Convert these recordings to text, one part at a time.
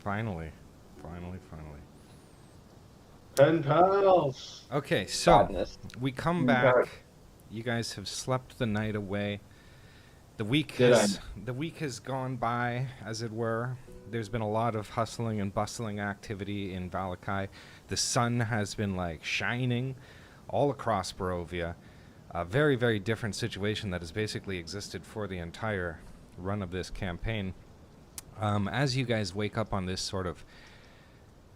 Finally. Finally, finally. Pen pals. Okay, so Sadness. we come back. You guys have slept the night away. The week Did I? has gone by, as it were. There's been a lot of hustling and bustling activity in Valakai. The sun has been like shining all across Barovia. A very, very different situation that has basically existed for the entire run of this campaign. As you guys wake up on this sort of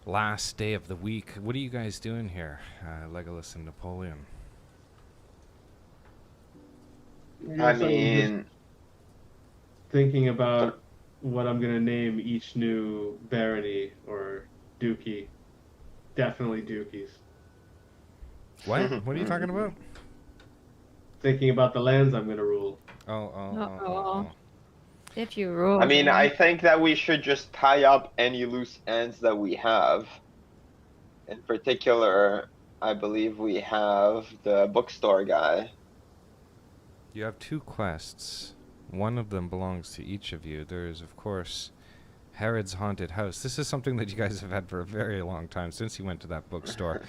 last day of the week, what are you guys doing here, Legolas and Napoleon? I mean, thinking about what I'm gonna name each new barony or dookie. Definitely dookies. What? What are you talking about? Thinking about the lands I'm gonna rule. Oh. If you rule. I mean, I think that we should just tie up any loose ends that we have. In particular, I believe we have the bookstore guy. You have two quests. One of them belongs to each of you. There is, of course, Herod's Haunted House. This is something that you guys have had for a very long time, since you went to that bookstore.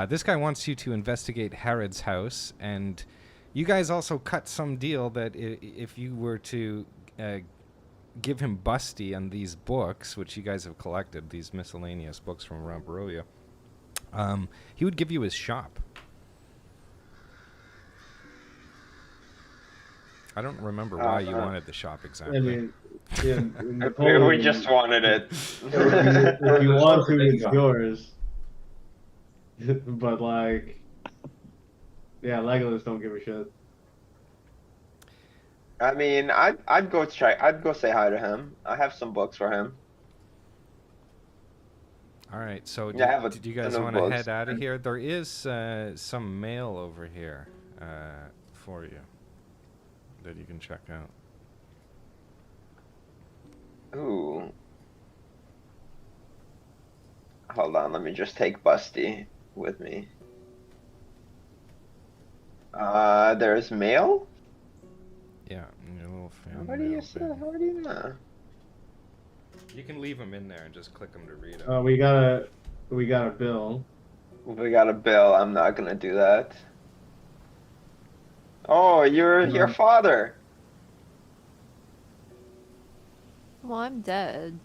This guy wants you to investigate Herod's house, and you guys also cut some deal that if you were to give him Busty and these books, which you guys have collected, these miscellaneous books from around Barovia, he would give you his shop. I don't remember why you wanted the shop exactly. I mean, yeah, We just wanted it. if you want to, it's yours. But like, yeah, Legolas don't give a shit. I mean, I'd go say hi to him. I have some books for him. All right, so Yeah, did you guys want to head out of here? There is some mail over here for you that you can check out. Ooh. Hold on, let me just take Busty with me. There's mail? Yeah, your little fan How do you know? You can leave them in there and just click them to read them. Oh, we got a bill. We got a bill. I'm not gonna do that. Oh, you're your father. Well, I'm dead.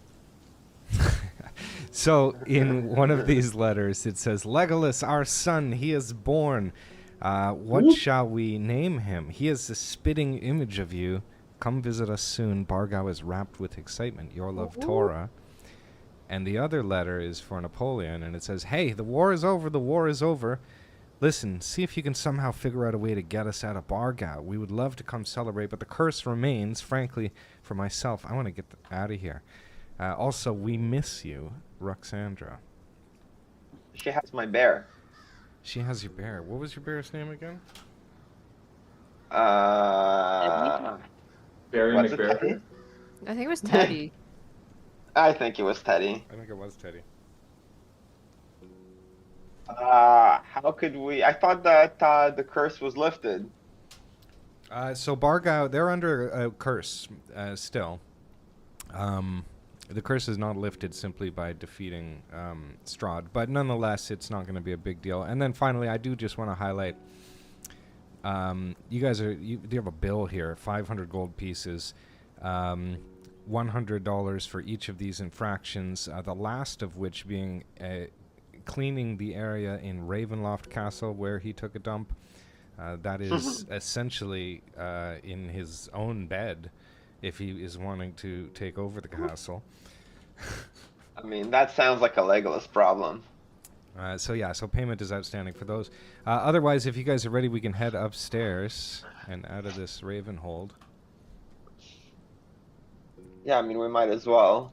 So, in one of these letters, it says, Legolas, our son, he is born. What shall we name him? He is the spitting image of you. Come visit us soon. Bargau is wrapped with excitement. Your love, Torah. And the other letter is for Napoleon, and it says, hey, the war is over. The war is over. Listen, see if you can somehow figure out a way to get us out of Bargau. We would love to come celebrate, but the curse remains. Frankly, for myself, I want to get out of here. Also, we miss you, Ruxandra. She has my bear. She has your bear. What was your bear's name again? Barry What's it, McBear. Teddy? I think it was Teddy. I think it was Teddy. I think it was Teddy. How could we? I thought that the curse was lifted. So Bargau, they're under a curse still. The curse is not lifted simply by defeating Strahd, but nonetheless, it's not going to be a big deal. And then finally, I do just want to highlight, you guys you have a bill here, 500 gold pieces, $100 for each of these infractions, the last of which being cleaning the area in Ravenloft Castle where he took a dump. That is essentially in his own bed if he is wanting to take over the castle. I mean, that sounds like a Legolas problem. So payment is outstanding for those. Otherwise, if you guys are ready, we can head upstairs and out of this Ravenhold. Yeah, I mean, we might as well.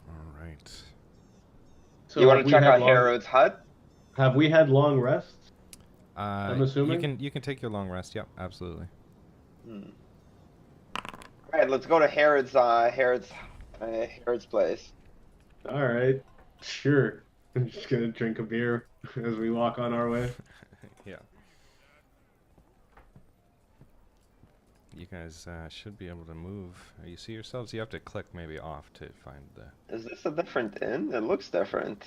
All right. So You want to check out Herod's hut? Have we had long rests? I'm assuming? You can take your long rest. Yep, absolutely. All right, let's go to Herod's place. All right, sure. I'm just gonna drink a beer as we walk on our way. Yeah. You guys should be able to move. You see yourselves? You have to click maybe off to find the... Is this a different inn? It looks different.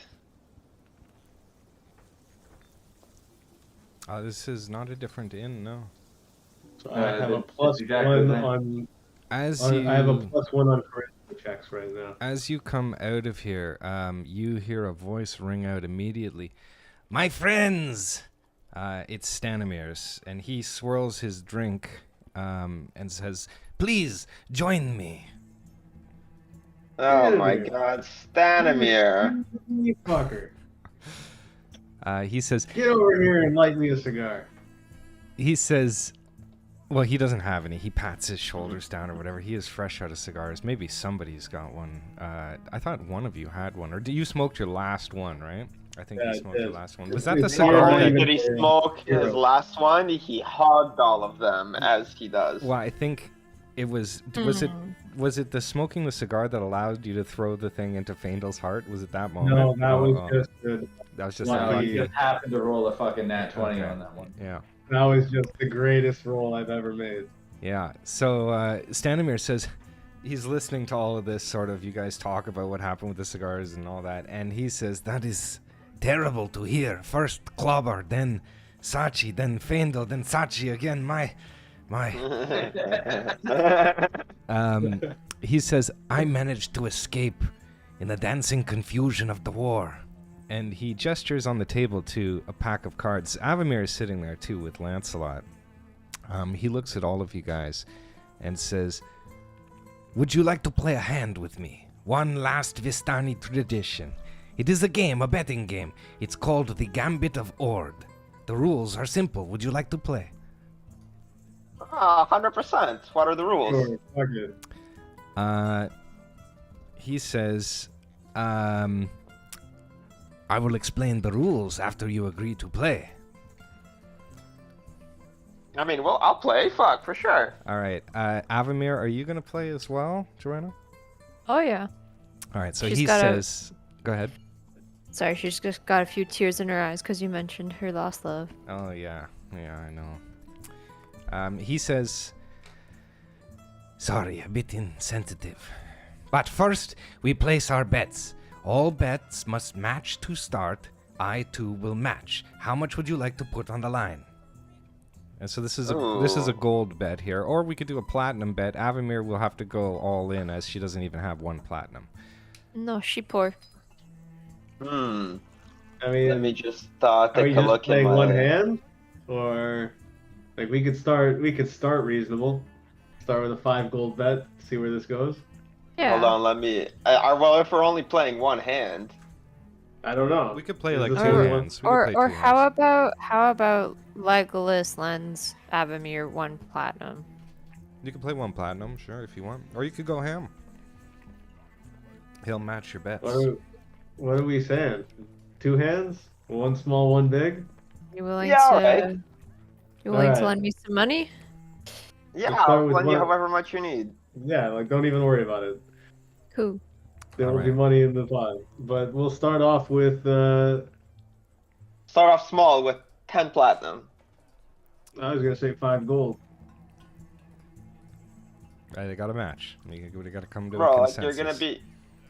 This is not a different inn, no. So I have a That's plus exactly one the same. on. As you... I have a plus one on charisma checks right now. As you come out of here, you hear a voice ring out immediately. My friends! It's Stanimir's, and he swirls his drink and says, please, join me. Oh my Stanimir. god, Stanimir. You fucker. He says, Get over here and light me a cigar. well, he doesn't have any. He pats his shoulders down or whatever. He is fresh out of cigars. Maybe somebody's got one. I thought one of you had one. Or you smoked your last one, right? I think Yeah, you smoked your it's- last one. Was that the it's Not cigar only that... did he smoke his last one, he hogged all of them, as he does. Well, I think it was... Was it the smoking the cigar that allowed you to throw the thing into Faendal's heart? Was it that moment? No, that was Oh. just the, That was just Wow, lucky. you just happened to roll a fucking nat 20 Okay. on that one. Yeah. that was just the greatest roll I've ever made. Yeah. So Stanimir says he's listening to all of this sort of, you guys talk about what happened with the cigars and all that, and he says, that is terrible to hear. First Clobber, then Sachi, then Faendal, then Sachi again. My. He says, I managed to escape in the dancing confusion of the war. And he gestures on the table to a pack of cards. Avamir is sitting there too with Lancelot. He looks at all of you guys and says, would you like to play a hand with me? One last Vistani tradition. It is a game, a betting game. It's called the Gambit of Ord. The rules are simple. Would you like to play? 100%. What are the rules? Sure, fuck it. He says, I will explain the rules after you agree to play. I mean, well, I'll play. Fuck, for sure. All right. Avamir, are you going to play as well, Joanna? Oh yeah. All right. So She's he got a- says, go ahead. Sorry, she's just got a few tears in her eyes because you mentioned her lost love. Oh, yeah. Yeah, I know. He says, sorry, a bit insensitive. But first, we place our bets. All bets must match to start. I, too, will match. How much would you like to put on the line? And so this is a gold bet here. Or we could do a platinum bet. Avamir will have to go all in as she doesn't even have one platinum. No, she poor. Hmm. I mean, Let me just are we take a just look at playing my... one hand, or like we could start reasonable. Start with a 5 gold bet. See where this goes. Yeah. Hold on, let me... well, if we're only playing one hand... I don't know. We could play Is like this two the one- hands. We could Or play two how about Legolas lends Avamir one platinum? You can play one platinum, sure, if you want. Or you could go ham. He'll match your bets. What are we saying? 2 hands? One small, one big? You willing Yeah, to? alright. You willing Alright. to lend me some money? Yeah, Let's start I'll with lend you one- however much you need. Yeah, like don't even worry about it. Cool. There will be Alright. money in the pot. But we'll start off with Start off small with 10 platinum. I was gonna say 5 gold. They got a match. We got to come to a Bro, like consensus.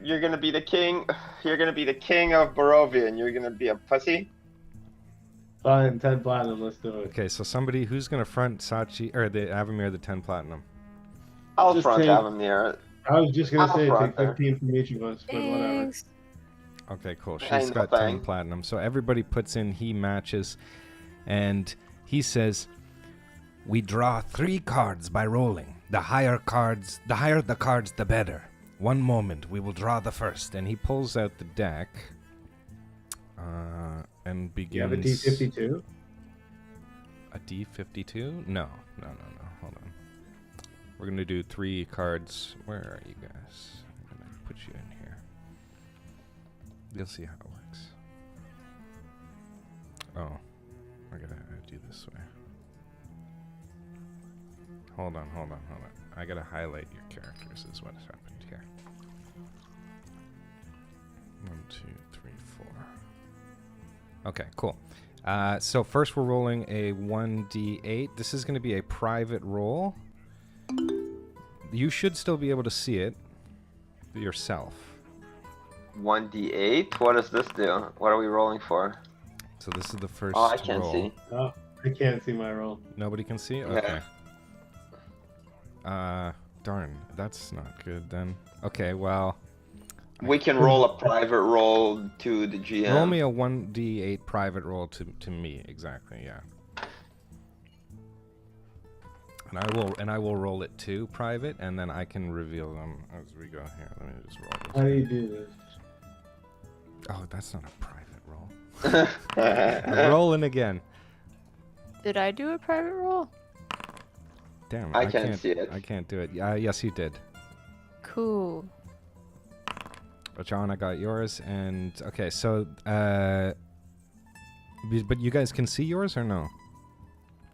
you're gonna be the king. You're gonna be the king of Barovia, and you're gonna be a pussy. Fine, 10 platinum, let's do it. Okay, so somebody who's gonna front Sachi or the Avamir the 10 platinum. I'll Just front take- Avamir. I was just gonna I'll say front take her. 15 from each of us, but whatever. Thanks. Okay, cool. Ain't She's no got 10 thing. platinum. So everybody puts in, he matches, and he says, we draw 3 cards by rolling. The higher the cards, the better. One moment, we will draw the first. And he pulls out the deck and begins... You have a D52? A D52? No. Hold on. We're going to do 3 cards. Where are you guys? I'm going to put you in here. You'll see how it works. Oh. I got to do this way. Hold on. I got to highlight your characters is what has happened here. 1, 2, 3, 4. Okay, cool. So first we're rolling a 1d8. This is going to be a private roll. You should still be able to see it yourself. 1d8. What does this do? What are we rolling for? So this is the first Oh, I can't roll. see. Oh, I can't see my roll. Nobody can see? Yeah. Okay. Darn. That's not good then. Okay, well... We can roll a private roll to the GM. Roll me a 1d8 private roll to me, exactly, yeah. And I will roll it too, private, and then I can reveal them as we go here. Let me just roll this. How do you do this? Oh, that's not a private roll. I'm rolling again. Did I do a private roll? Damn, I can't see it. I can't do it. Yes, you did. Cool. John, I got yours, and okay, so but you guys can see yours or no?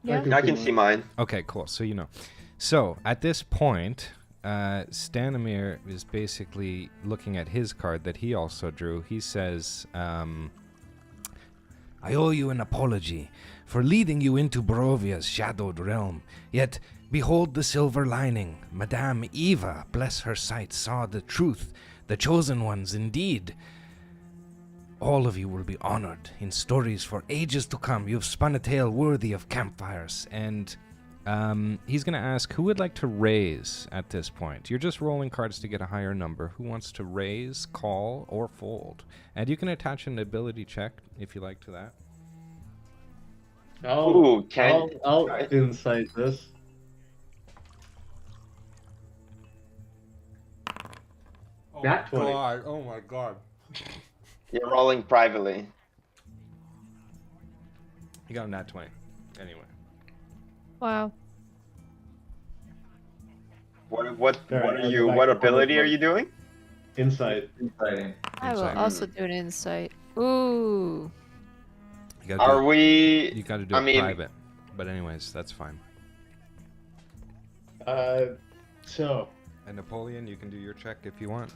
Yeah. I can see mine. Okay, cool. So you know. So at this point, Stanimir is basically looking at his card that he also drew. He says, I owe you an apology for leading you into Barovia's shadowed realm. Yet, behold the silver lining. Madame Eva, bless her sight, saw the truth. The chosen ones, indeed. All of you will be honored in stories for ages to come. You've spun a tale worthy of campfires. And he's going to ask, who would like to raise at this point? You're just rolling cards to get a higher number. Who wants to raise, call, or fold? And you can attach an ability check, if you like, to that. Ooh, I'll insight this. Nat 20. Oh my god. You're rolling privately. You got a nat 20. Anyway. Wow. What Alright, are I'll you? go back What to ability are public. you doing? Insight. Exciting. I will Insight. also do an insight. Ooh. You gotta do Are it, we? you gotta do I it mean- private. But anyways, that's fine. So And Napoleon, you can do your check if you want.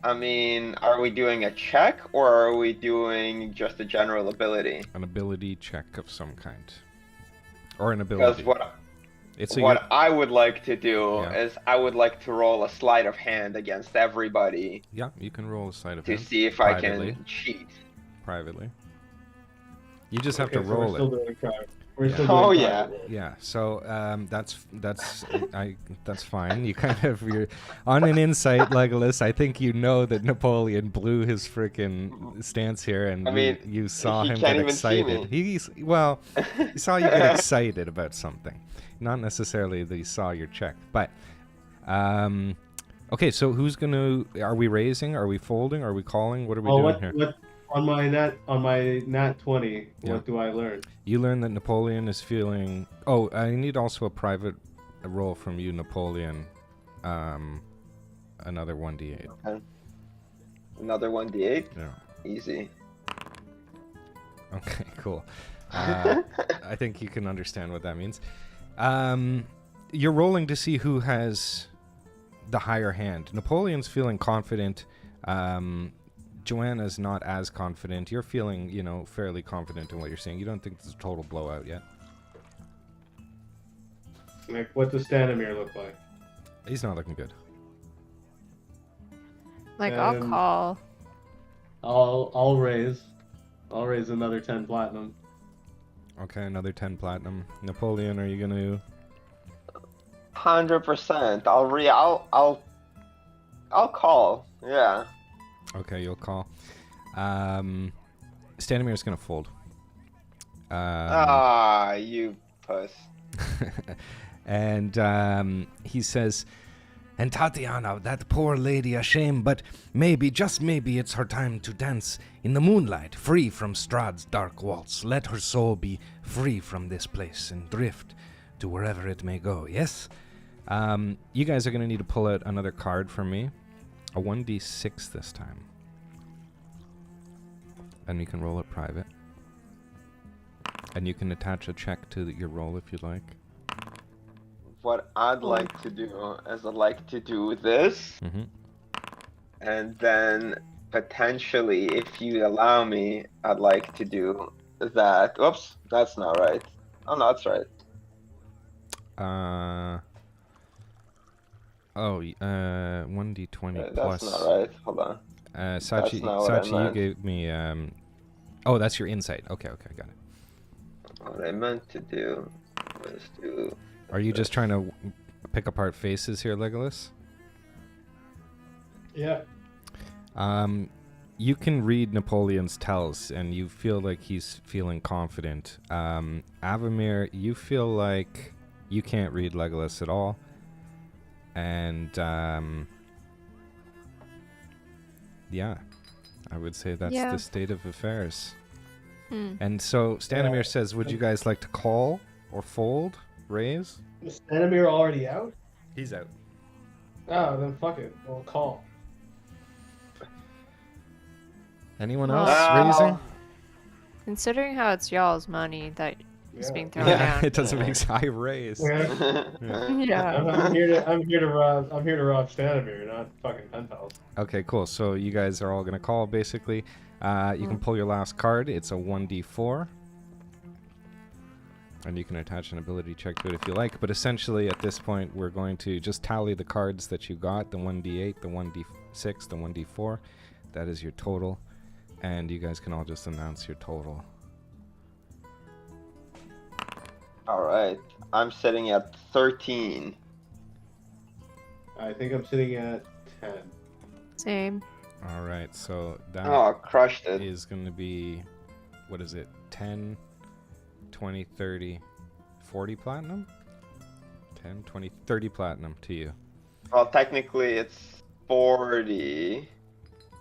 I mean, are we doing a check or are we doing just a general ability? An ability check of some kind. Or an Because ability. It's what I would like to do Yeah. is I would like to roll a sleight of hand against everybody Yeah, you can roll a sleight of to hand see if privately. I can cheat. Privately. You just have okay, to so we're roll still it. doing private. We're Yeah. still Oh, doing yeah. private roll. Yeah, so that's fine. You kind of you're on an insight, Legolas. I think you know that Napoleon blew his freaking stance here, and I mean, you saw he him can't get even see excited. me. He saw you get excited about something, not necessarily that he saw your check, but okay. So who's gonna? Are we raising? Are we folding? Are we calling? What are we doing here? What on my nat 20? Yeah. What do I learn? You learn that Napoleon is feeling. Oh, I need also a private roll from you, Napoleon. Another 1d8. Another 1d8? Yeah. Easy. Okay, cool. I think you can understand what that means. You're rolling to see who has the higher hand. Napoleon's feeling confident. Joanna's not as confident. You're feeling, fairly confident in what you're saying. You don't think it's a total blowout yet. Like, what does Stanimir look like? He's not looking good. Like, I'll Um, call. I'll raise. I'll raise another 10 platinum. Okay, another 10 platinum. Napoleon, are you gonna? 100%. I'll call. Yeah. Okay, you'll call. Stanimir's gonna fold. You puss. And he says, "And Tatiana, that poor lady, a shame, but maybe, just maybe, it's her time to dance in the moonlight, free from Strahd's dark waltz. Let her soul be free from this place and drift to wherever it may go, yes?" You guys are going to need to pull out another card from me. A 1d6 this time. And you can roll it private. And you can attach a check to your roll if you like. What I'd like to do is I'd like to do this, Mm-hmm. and then potentially, if you allow me, I'd like to do that. Oops, that's not right. Oh, no, that's right. Oh, 1d20 That's plus. not right. Hold on. Sachi, not what I Sachi, you meant. gave me. Oh, that's your insight. Okay, got it. What I meant to do was to. Are you just trying to pick apart faces here, Legolas? Yeah. You can read Napoleon's tells, and you feel like he's feeling confident. Avamir, you feel like you can't read Legolas at all. And, yeah, I would say that's Yeah. the state of affairs. Hmm. And so Stanimir says, would you guys like to call or fold, raise? Is Stanimir already out? He's out. Oh, then fuck it. We'll call. Anyone Well- else raising? Considering how it's y'all's money that is Yeah. being thrown Yeah, down. it doesn't make high raise. Yeah. Yeah. I'm here to rob Stanimir, not fucking pen pals. Okay, cool. So you guys are all gonna call basically. You can pull your last card. It's a 1d4. And you can attach an ability check to it if you like. But essentially, at this point, we're going to just tally the cards that you got. The 1d8, the 1d6, the 1d4. That is your total. And you guys can all just announce your total. All right. I'm sitting at 13. I think I'm sitting at 10. Same. All right, so that Oh, crushed it. is going to be, what is it, 10, 20, 30, 40 platinum? 10, 20, 30 platinum to you. Well, technically it's 40.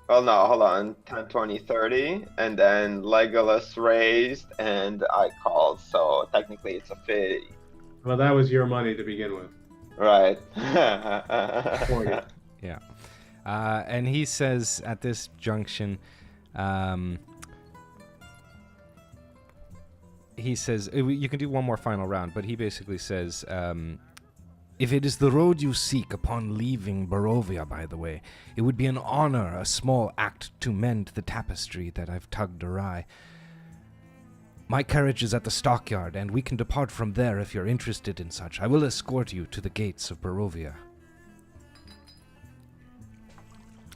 Well, no, hold on. 10, 20, 30. And then Legolas raised and I called. So technically it's a 50. Well, that was your money to begin with. Right. 40. Yeah. And he says at this junction, he says, you can do one more final round, but he basically says, if it is the road you seek upon leaving Barovia, by the way, it would be an honor, a small act to mend the tapestry that I've tugged awry. My carriage is at the stockyard, and we can depart from there if you're interested in such. I will escort you to the gates of Barovia.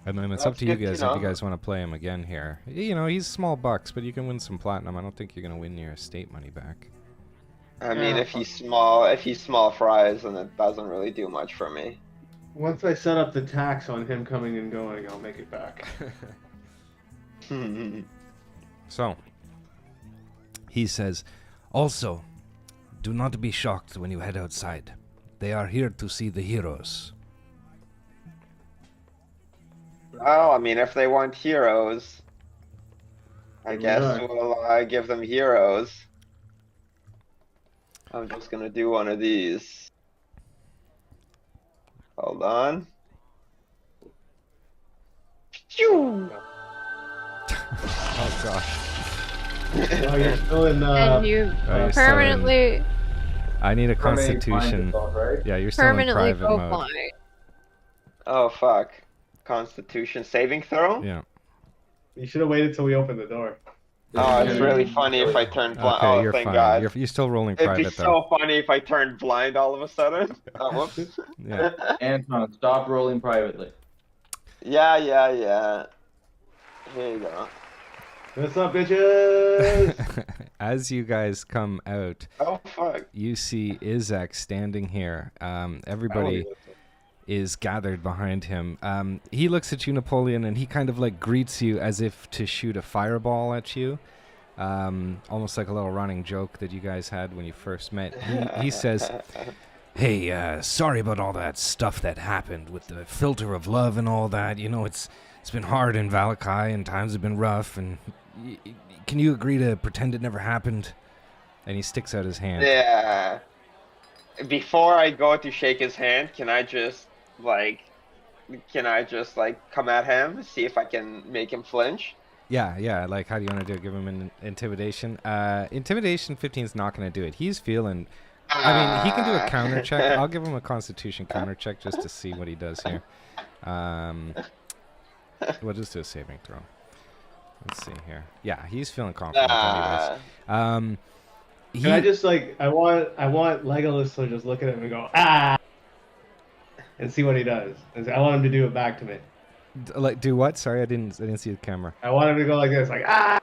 And then it's up That's to you good to guys if know. you guys want to play him again here. You know, he's small bucks, but you can win some platinum. I don't think you're going to win your estate money back. I mean, Yeah. if he's small fries, then it doesn't really do much for me. Once I set up the tax on him coming and going, I'll make it back. So, he says, also, do not be shocked when you head outside. They are here to see the heroes. Well, I mean, if they want heroes, I Here we guess are. we'll give them heroes. I'm just gonna do one of these. Hold on. Phew! Oh, gosh. Oh, you're still in. And you Oh, you're still in- permanently, I need a How many constitution. blinds is right? Yeah, you're still in permanently private go mode. blind. Oh fuck. Constitution saving throw? Yeah. You should have waited till we opened the door. Oh, it's really funny if I turn blind. Okay, Oh, you're thank fine. God. You're still rolling It'd be private, though. so funny if I turned blind all of a sudden. Oh, whoops. Yeah. Anton, stop rolling privately. Yeah. Here you go. What's up, bitches? As you guys come out, Oh fuck. you see Izak standing here. Everybody is gathered behind him. He looks at you, Napoleon, and he kind of like greets you as if to shoot a fireball at you. Almost like a little running joke that you guys had when you first met. He says, hey, sorry about all that stuff that happened with the filter of love and all that. You know, it's been hard in Valakai and times have been rough. And can you agree to pretend it never happened? And he sticks out his hand. Yeah. Before I go to shake his hand, can I just like come at him, see if I can make him flinch? Yeah. Like, how do you want to do it? Give him an intimidation. Intimidation 15 is not going to do it. He's feeling. I mean, he can do a counter check. I'll give him a Constitution counter check just to see what he does here. We'll just do a saving throw. Let's see here. Yeah, he's feeling confident. Anyways. Can I just like I want Legolas to just look at him and go ah. and see what he does. And I want him to do it back to me. Like, do what? Sorry, I didn't see the camera. I want him to go like this, like ah.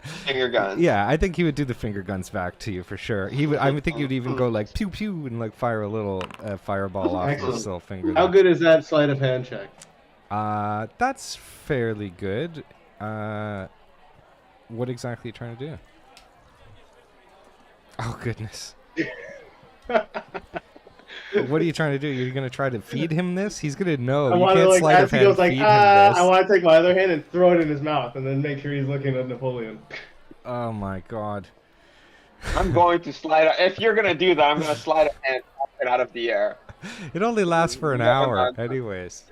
Finger guns. Yeah, I think he would do the finger guns back to you for sure. He would. I would think he would even go like pew pew and like fire a little fireball off Excellent. his little finger. How there. good is that sleight of hand check? That's fairly good. What exactly are you trying to do? Oh goodness. What are you trying to do? You're gonna try to feed him this? He's gonna know. I You want to can't like sleight as of he hand goes like feed him ah. this. I want to take my other hand and throw it in his mouth, and then make sure he's looking at Napoleon. Oh my god. I'm going to slide. If you're gonna do that, I'm gonna slide a hand out of the air. It only lasts for an Never hour, mind. anyways.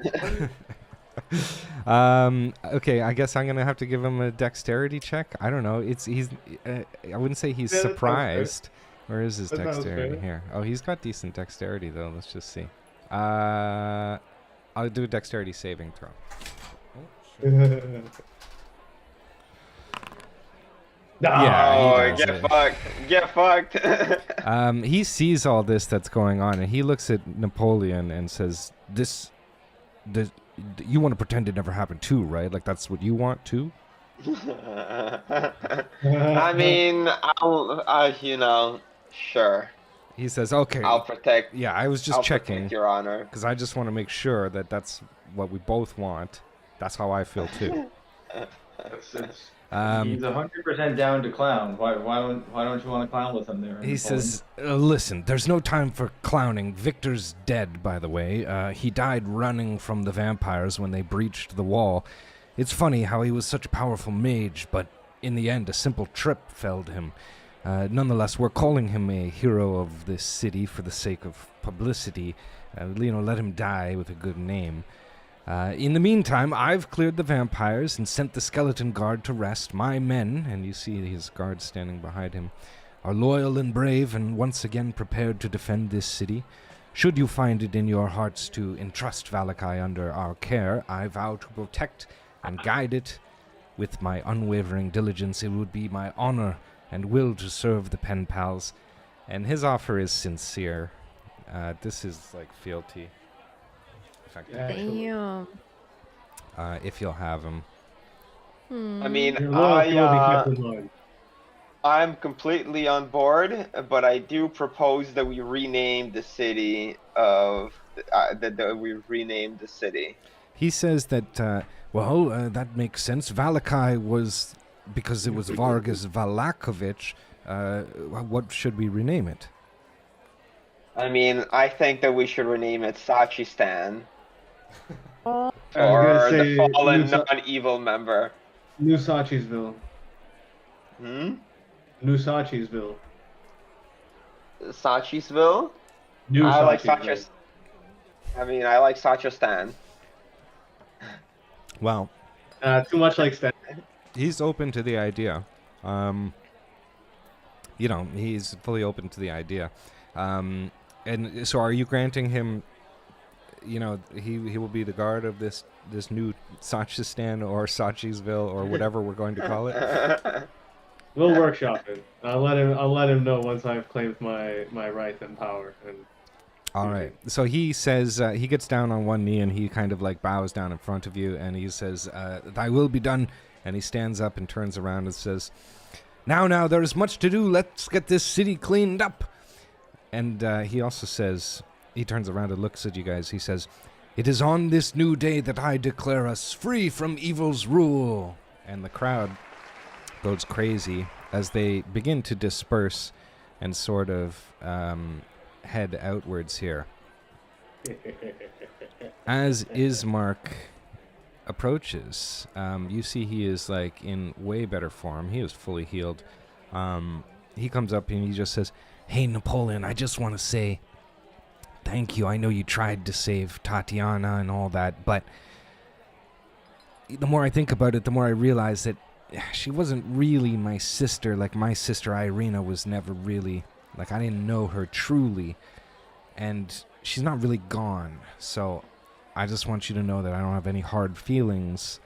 Okay, I guess I'm gonna have to give him a dexterity check. I don't know. He's. I wouldn't say he's Yeah, that sounds surprised. Where is his That sounds dexterity fair. here? Oh, he's got decent dexterity though. Let's just see. I'll do a dexterity saving throw. Yeah, he Oh, does get it. fucked. Get fucked. He sees all this that's going on, and he looks at Napoleon and says, "This, you want to pretend it never happened too, right? Like that's what you want too." I mean, sure. He says, "Okay, I'll protect. yeah, I was just I'll checking protect Your Honor. because I just want to make sure that that's what we both want. That's how I feel too." He's 100% down to clown. Why don't you want to clown with him there? He says, "Listen, there's no time for clowning. Victor's dead, by the way. He died running from the vampires when they breached the wall. It's funny how he was such a powerful mage, but in the end, a simple trip felled him. Nonetheless, we're calling him a hero of this city for the sake of publicity. Let him die with a good name. In the meantime, I've cleared the vampires and sent the skeleton guard to rest. My men," and you see his guards standing behind him, "are loyal and brave and once again prepared to defend this city. Should you find it in your hearts to entrust Valakai under our care, I vow to protect and guide it with my unwavering diligence. It would be my honor and will to serve the pen pals." And his offer is sincere. This is like fealty. Effectively. Damn. If you'll have him. I mean, Your loyalty will be kept in mind. I'm completely on board, but I do propose that we rename the city that we rename the city. He says that, that makes sense. Valakai was, because it was Vargas Valakovich, what should we rename it? I mean, I think that we should rename it Sachistan. Oh, I was gonna Or say the fallen New Sa- non-evil member. New Sachisville. Hmm? New Sachisville. Sachisville? New I like Sachisville. I like Sachistan. Well, Too much like Stan. he's open to the idea. He's fully open to the idea. And so are you granting him, he will be the guard of this new Sachistan or Sachisville or whatever we're going to call it? We'll workshop it. I'll let him know once I've claimed my right and power. And All right. So he says, he gets down on one knee and he kind of like bows down in front of you and he says, "Thy will be done." And he stands up and turns around and says, Now, there is much to do. Let's get this city cleaned up." And he also says, he turns around and looks at you guys. He says, "It is on this new day that I declare us free from evil's rule." And the crowd goes crazy as they begin to disperse and sort of head outwards here. As Ismark approaches, you see he is like in way better form. He is fully healed. He comes up and he just says, "Hey, Napoleon, I just want to say thank you. I know you tried to save Tatiana and all that, but the more I think about it, the more I realize that she wasn't really my sister. Like, my sister Irina was never really, like, I didn't know her truly, and she's not really gone. So I just want you to know that I don't have any hard feelings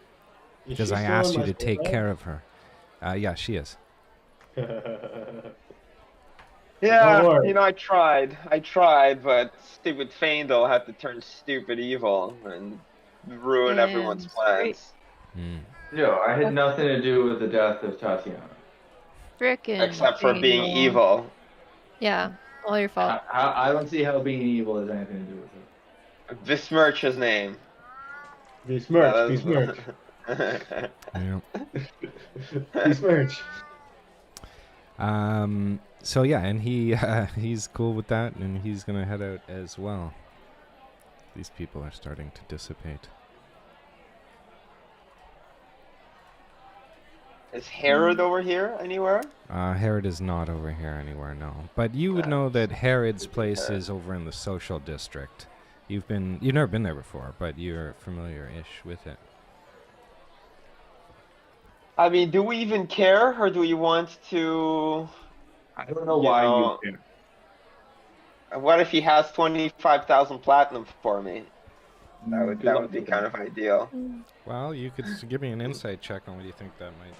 because I asked you to take care of her." Yeah, she is. Yeah, worry. I tried, but stupid Faendal had to turn stupid evil and ruin everyone's Damn straight. plans. Hmm. Yo, I had nothing to do with the death of Tatiana. Frickin' Except for being Faendal. evil. Yeah, all your fault. I don't see how being evil has anything to do with it. Besmirch his name. Besmirch, besmirch. Yeah. Besmirch. So yeah, and he's cool with that, and he's gonna head out as well. These people are starting to dissipate. Is Herod over here anywhere? Herod is not over here anywhere, no. But you would know that Herod's place is over in the social district. You've never been there before, but you're familiar-ish with it. I mean, do we even care, or do we want to? I don't know You why know- you care. What if he has 25,000 platinum for me? Good That luck would be with kind that. of ideal. Well, you could give me an insight check on what you think that might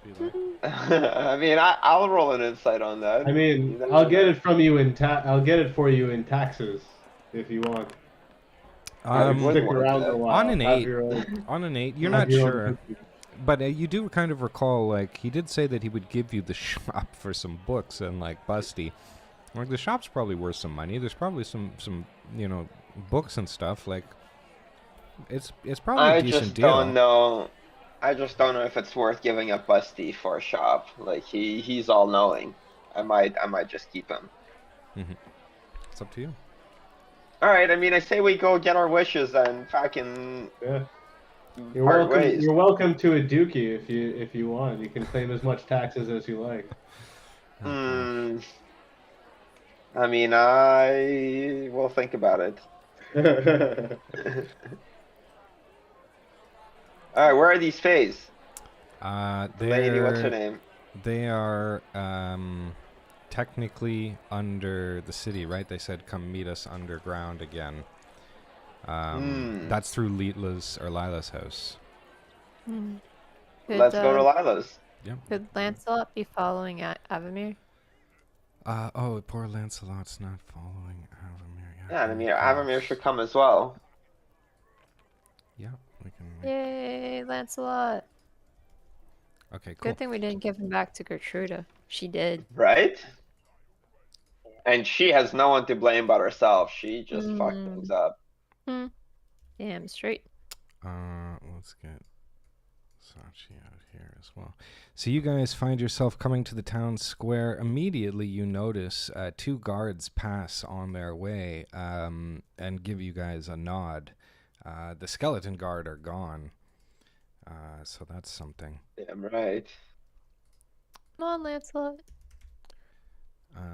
be like. I mean, I'll roll an insight on that. I mean, You never I'll get know. it from you I'll get it for you in taxes if you want. I would Stick want around that. a while. On an Have 8, your own- on an 8, you're have not your own sure. cookie. But you do kind of recall, like, he did say that he would give you the shop for some books and, like, Busty. Like, the shop's probably worth some money. There's probably some books and stuff. Like, it's probably a I decent just deal. don't know. I just don't know if it's worth giving up Busty for a shop. Like he's all knowing. I might just keep him. It's up to you. All right. I mean, I say we go get our wishes and fucking Yeah. part ways. You're welcome to a dookie if you want. You can claim as much taxes as you like. Hmm. I mean, I will think about it. All right. Where are these Fays? Lady, what's her name? They are technically under the city, right? They said, "Come meet us underground again." That's through Lila's house. Could, Let's go to Lila's. Could Lancelot be following Avamir? Oh, poor Lancelot's not following Avamir. Yeah, I mean, Avamir should come as well. Yeah, we can. Yay, Lancelot! Okay, cool. Good thing we didn't give him back to Gertruda. She did. Right? And she has no one to blame but herself. She just fucked things up. Damn straight. Let's get Sachi out here as well. So you guys find yourself coming to the town square. Immediately you notice 2 guards pass on their way and give you guys a nod. The skeleton guard are gone. So that's something. Damn right. Come on, Lancelot.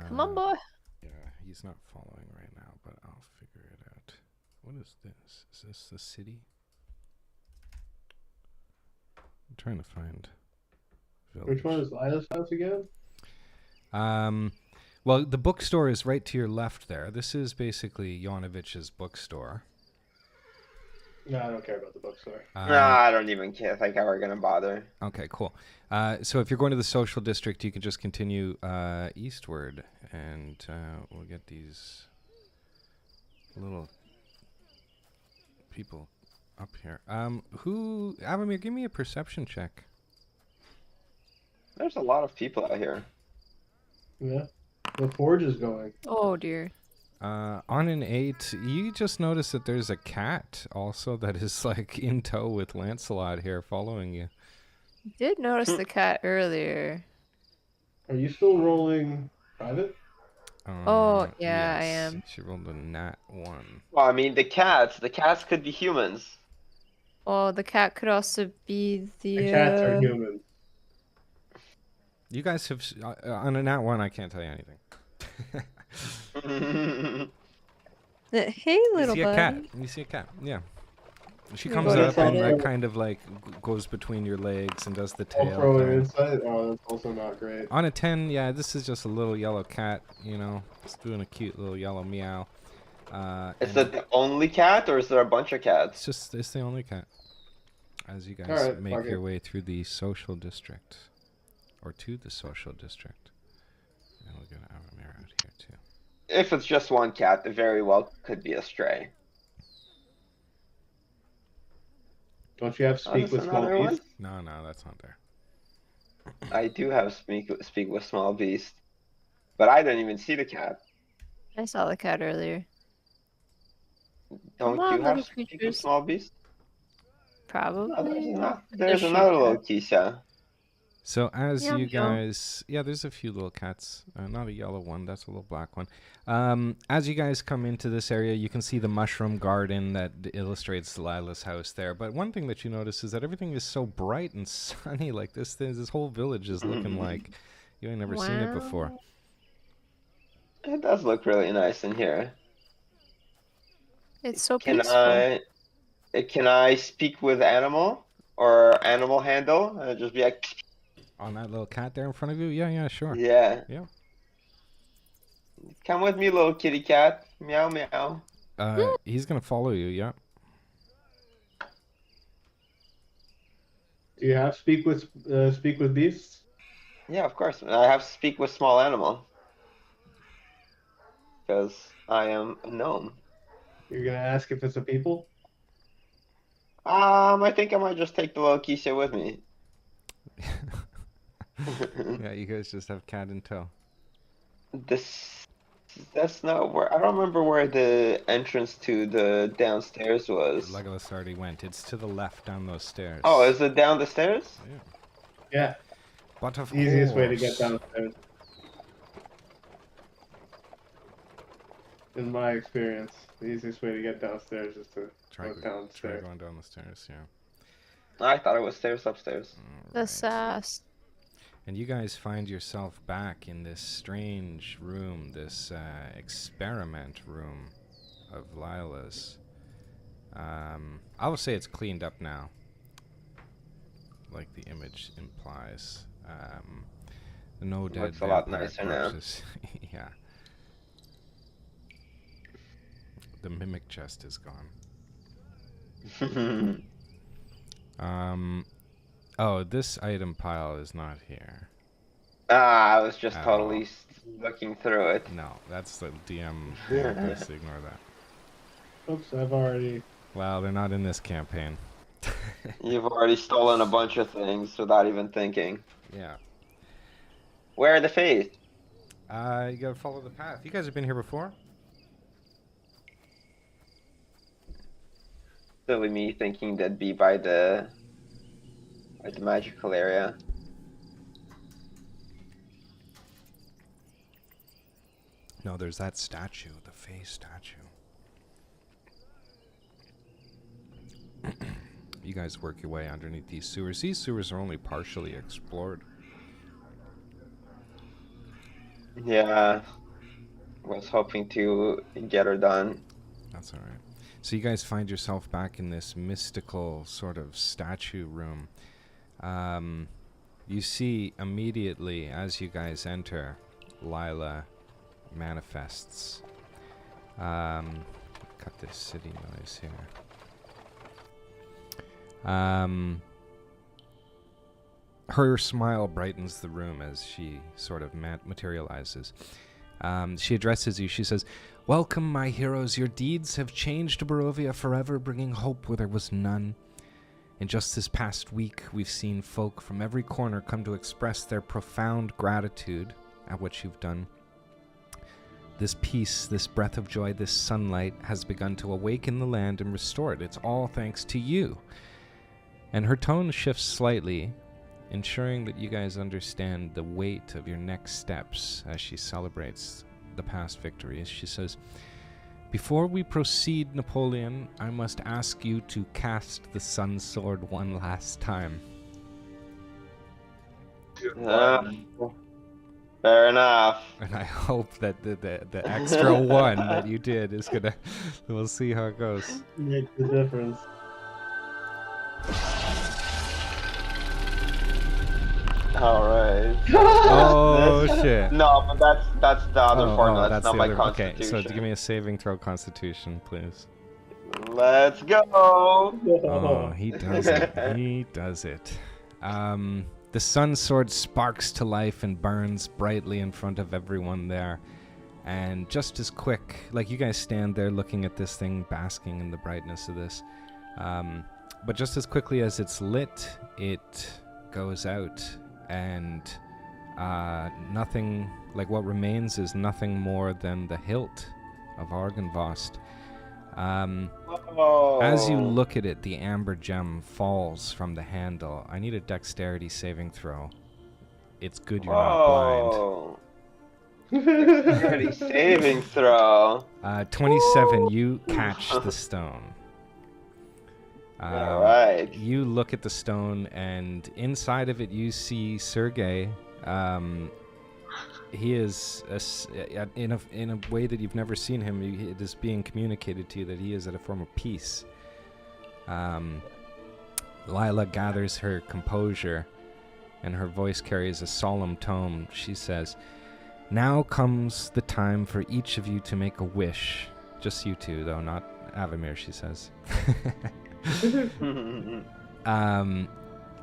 Come on, boy. Yeah, he's not following right now, but I'll figure it out. What is this? Is this the city? I'm trying to find village. Which one is Lila's house again? Well, the bookstore is right to your left there. This is basically Jovanovich's bookstore. No, I don't care about the bookstore. No, I don't even care. Think we're gonna bother. Okay, cool. So if you're going to the social district, you can just continue eastward, and we'll get these little people up here. Avamir, give me a perception check. There's a lot of people out here. Yeah. The forge is going. Oh dear. On an 8, you just notice that there's a cat also that is like in tow with Lancelot here following you. Did notice the cat earlier. Are you still rolling private? Oh, yeah, I yes. am. She rolled a nat 1. Well, I mean, the cats could be humans. Oh, the cat could also be the. The cats are human. You guys have on a nat 1. I can't tell you anything. Hey, little You see buddy. a cat. You see a cat. Yeah. She You're comes going up to and pet it? kind of like goes between your legs and does the I'll tail throw an thing. insight. Oh, that's also not great. On a 10, yeah, this is just a little yellow cat, just doing a cute little yellow meow. Is and it the only cat, or is there a bunch of cats? it's the only cat. As you guys Alright, make fuck your it. way through the social district, or to the social district, and we'll get Avamir out if it's just one cat, it very well could be a stray. Don't you have Oh, speak that's with small another one. beasts? No, that's not there. I do have speak with small beast, but I didn't even see the cat. I saw the cat earlier. Come Don't you on, have little speak with creatures. small beast? No, Probably. there's Just another shoot little cat. Keisha. So as Meow, you meow. guys, yeah, there's a few little cats. Not a yellow one, that's a little black one. As you guys come into this area, you can see the mushroom garden that illustrates Lila's house there. But one thing that you notice is that everything is so bright and sunny. Like this whole village is looking like you ain't never seen it before. Wow. It does look really nice in here. It's so Can peaceful. can I speak with animal or animal handle? And just be like, On that little cat there in front of you? Yeah, sure. yeah, Yeah. come with me, little kitty cat. Meow meow. He's gonna follow you. Yeah. Do you have speak with beasts? Yeah, of course. I have to speak with small animal because I am a gnome. You're gonna ask if it's a people? I think I might just take the little Keisha with me. Yeah, you guys just have cat in tow. That's not where, I don't remember where the entrance to the downstairs was. Legolas already went. It's to the left down those stairs. Oh, is it down the stairs? Yeah. Yeah. But of Easiest way to get course. downstairs. In my experience, the easiest way to get downstairs is to Try go try downstairs. going down the stairs. Yeah. I thought it was stairs upstairs. The Alright. sass. And you guys find yourself back in this strange room, this experiment room of Lila's. I will say it's cleaned up now, like the image implies. No dead Looks a lot vampire nicer now. corpses. Yeah. The mimic chest is gone. Oh, this item pile is not here. I was just At totally looking through it. No, that's the DM. Yeah. Just ignore that. Oops, I've already. Well, they're not in this campaign. You've already stolen a bunch of things without even thinking. Yeah. Where are the faith? You gotta follow the path. You guys have been here before? Silly me thinking that'd be by the magical area. No, there's that statue, the Fae statue. You guys work your way underneath these sewers. These sewers are only partially explored. Yeah, was hoping to get her done. That's all right. So you guys find yourself back in this mystical sort of statue room. You see immediately as you guys enter, Lila manifests. Cut this city noise here. Her smile brightens the room as she sort of materializes. She addresses you. She says, "Welcome, my heroes. Your deeds have changed Barovia forever, bringing hope where there was none. In just this past week, we've seen folk from every corner come to express their profound gratitude at what you've done. This peace, this breath of joy, this sunlight has begun to awaken the land and restore it. It's all thanks to you." And her tone shifts slightly, ensuring that you guys understand the weight of your next steps as she celebrates the past victories. She says, "Before we proceed, Napoleon, I must ask you to cast the Sun Sword one last time." Fair enough. And I hope that the extra one that you did is gonna... We'll see how it goes. Make the difference. All right. Oh, shit. No, but that's the other formula. That's not the my other... Okay, constitution. so give me a saving throw Constitution, please. Let's go. Oh, he does it. He does it. The sun sword sparks to life and burns brightly in front of everyone there. And just as quick, like you guys stand there looking at this thing, basking in the brightness of this. But just as quickly as it's lit, it goes out, and nothing, like what remains is nothing more than the hilt of Argynvost. As you look at it, the amber gem falls from the handle. I need a dexterity saving throw. It's good you're not blind. Dexterity saving throw. 27, you catch the stone. Alright. You look at the stone, and inside of it you see Sergei. He is, in a way that you've never seen him, it is being communicated to you that he is at a form of peace. Lila gathers her composure, and her voice carries a solemn tone. She says, "Now comes the time for each of you to make a wish." Just you two, though, not Avamir, she says.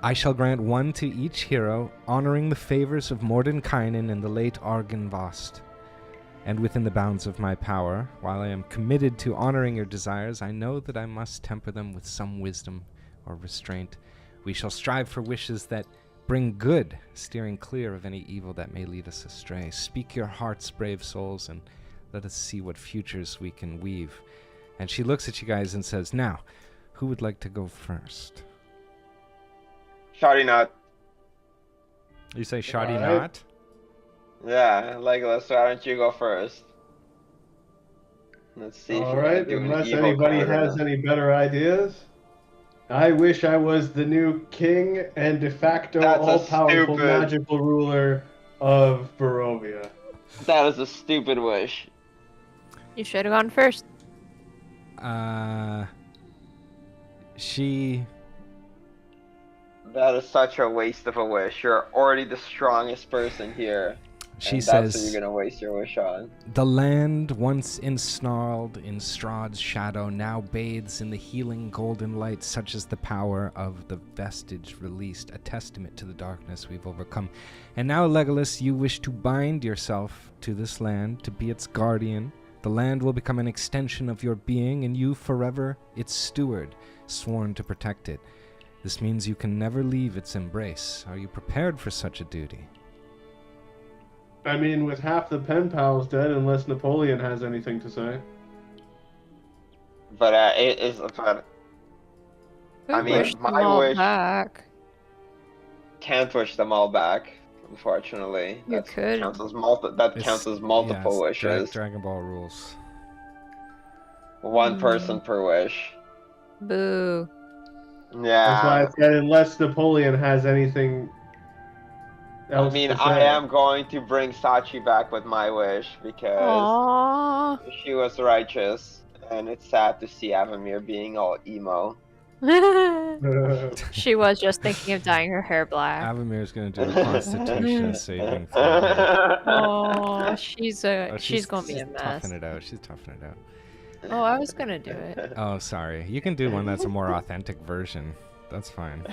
I shall grant one to each hero, honoring the favors of Mordenkainen and the late Argynvost. And within the bounds of my power, while I am committed to honoring your desires, I know that I must temper them with some wisdom or restraint. We shall strive for wishes that bring good, steering clear of any evil that may lead us astray. Speak your hearts, brave souls, and let us see what futures we can weave. And she looks at you guys and says, "Now, who would like to go first?" Shoddy Nut. You say Shoddy All right. Not? Yeah, Legolas, why don't you go first? Let's see if All you right, can do an unless evil anybody corner. has any better ideas. I wish I was the new king and de facto That's a all-powerful stupid- magical ruler of Barovia. That is a stupid wish. You should have gone first. She... That is such a waste of a wish. You're already the strongest person here. She and that's who says, you're gonna waste your wish on. "The land, once ensnarled in Strahd's shadow, now bathes in the healing golden light, such as the power of the vestige released, a testament to the darkness we've overcome. And now, Legolas, you wish to bind yourself to this land, to be its guardian. The land will become an extension of your being, and you forever its steward, sworn to protect it. This means you can never leave its embrace. Are you prepared for such a duty?" I mean, with half the pen pals dead, unless Napoleon has anything to say. But it is. But I mean, Wish them my all wish- back. can't wish them all back. Unfortunately, You that could. counts as It's- counts as multiple yeah, it's wishes. Dragon Ball rules. One person per wish. Boo. That's why I Yeah. said unless Napoleon has anything I else mean, to say. I am going to bring Sachi back with my wish because Aww. she was righteous, and it's sad to see Avamir being all emo. She was just thinking of dyeing her hair black. Avamir's gonna do a Constitution saving throw. here. Oh, she's Oh, gonna be a she's mess. toughing it out. She's toughing it out. Oh, I was gonna do it. Oh, sorry. You can do one that's a more authentic version. That's fine.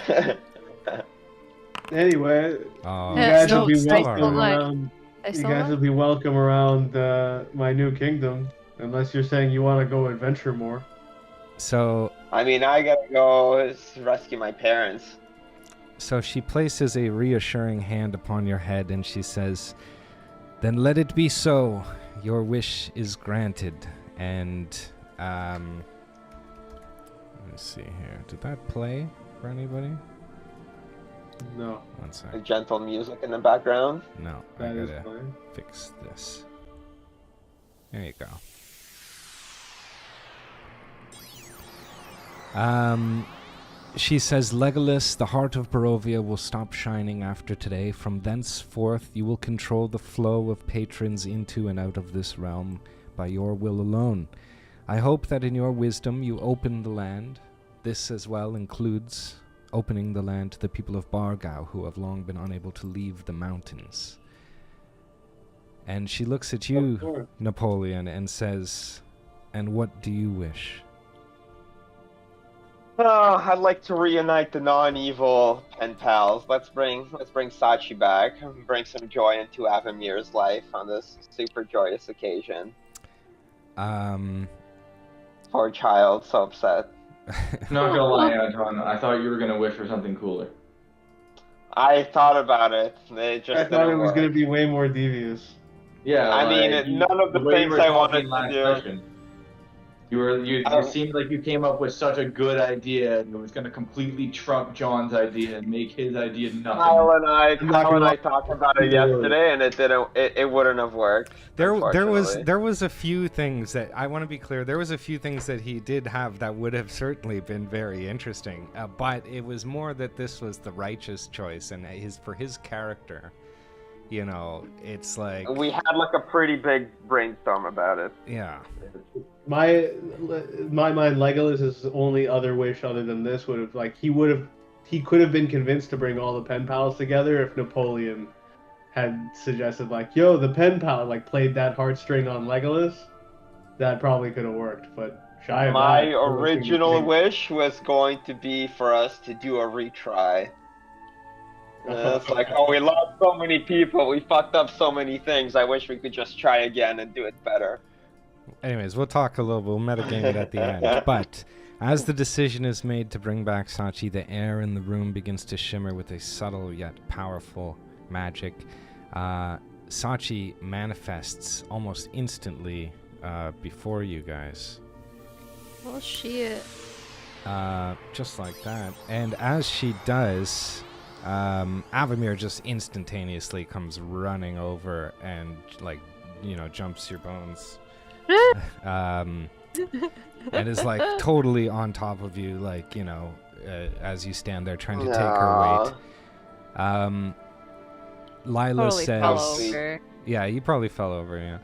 Anyway, Oh, you Yeah, guys still- will be still welcome alright. around. I You still guys like- will be welcome around my new kingdom, unless you're saying you want to go adventure more. So I mean, I gotta go rescue my parents. she places a reassuring hand upon your head and she says, "Then let it be so. Your wish is granted." And let me see here. Did that play for anybody? No, One Like sec. gentle music in the background. No, I that is gotta fine. fix this. There you go. She says, "Legolas, the heart of Barovia will stop shining after today. From thenceforth, you will control the flow of patrons into and out of this realm by your will alone. I hope that in your wisdom you open the land. This as well includes opening the land to the people of Bargau, who have long been unable to leave the mountains." And she looks at Of you, course. Napoleon, and says, "And what do you wish?" Oh, I'd like to reunite the non-evil pen pals. Let's bring Sachi back. Bring some joy into Avamir's life on this super joyous occasion. Um, Poor child, so upset. Not gonna lie, Anton. I thought you were gonna wish for something cooler. I thought about it. It just I thought it didn't was work. gonna be way more devious. Yeah, I like mean, none of the the way you things were I talking wanted to last do. session, you I- seemed like you came up with such a good idea and it was gonna completely trump John's idea and make his idea nothing. Kyle and I'm not gonna I lie. talked about it yesterday, and it didn't. It wouldn't have worked. there was Unfortunately. a few things that I want to be clear. There was a few things that he did have that would have certainly been very interesting, but it was more that this was the righteous choice and for his character. You know, it's like We had like a pretty big brainstorm about it. yeah. My mind, Legolas's only other wish other than this would have he could have been convinced to bring all the pen pals together if Napoleon had suggested like, yo, the pen pal, like played that heartstring on Legolas. That probably could have worked, but shy of My that, original wish was going to be for us to do a retry. It's like, oh, we lost so many people, we fucked up so many things. I wish we could just try again and do it better. Anyways, we'll metagame it at the end. But as the decision is made to bring back Sachi, the air in the room begins to shimmer with a subtle yet powerful magic. Sachi manifests almost instantly before you guys. Well, shit. Just like that. And as she does, Avamir just instantaneously comes running over and, like, jumps your bones. And is, like, totally on top of you, like, as you stand there trying to take her weight. Lila Totally fell says... over. Yeah, you probably fell over, yeah.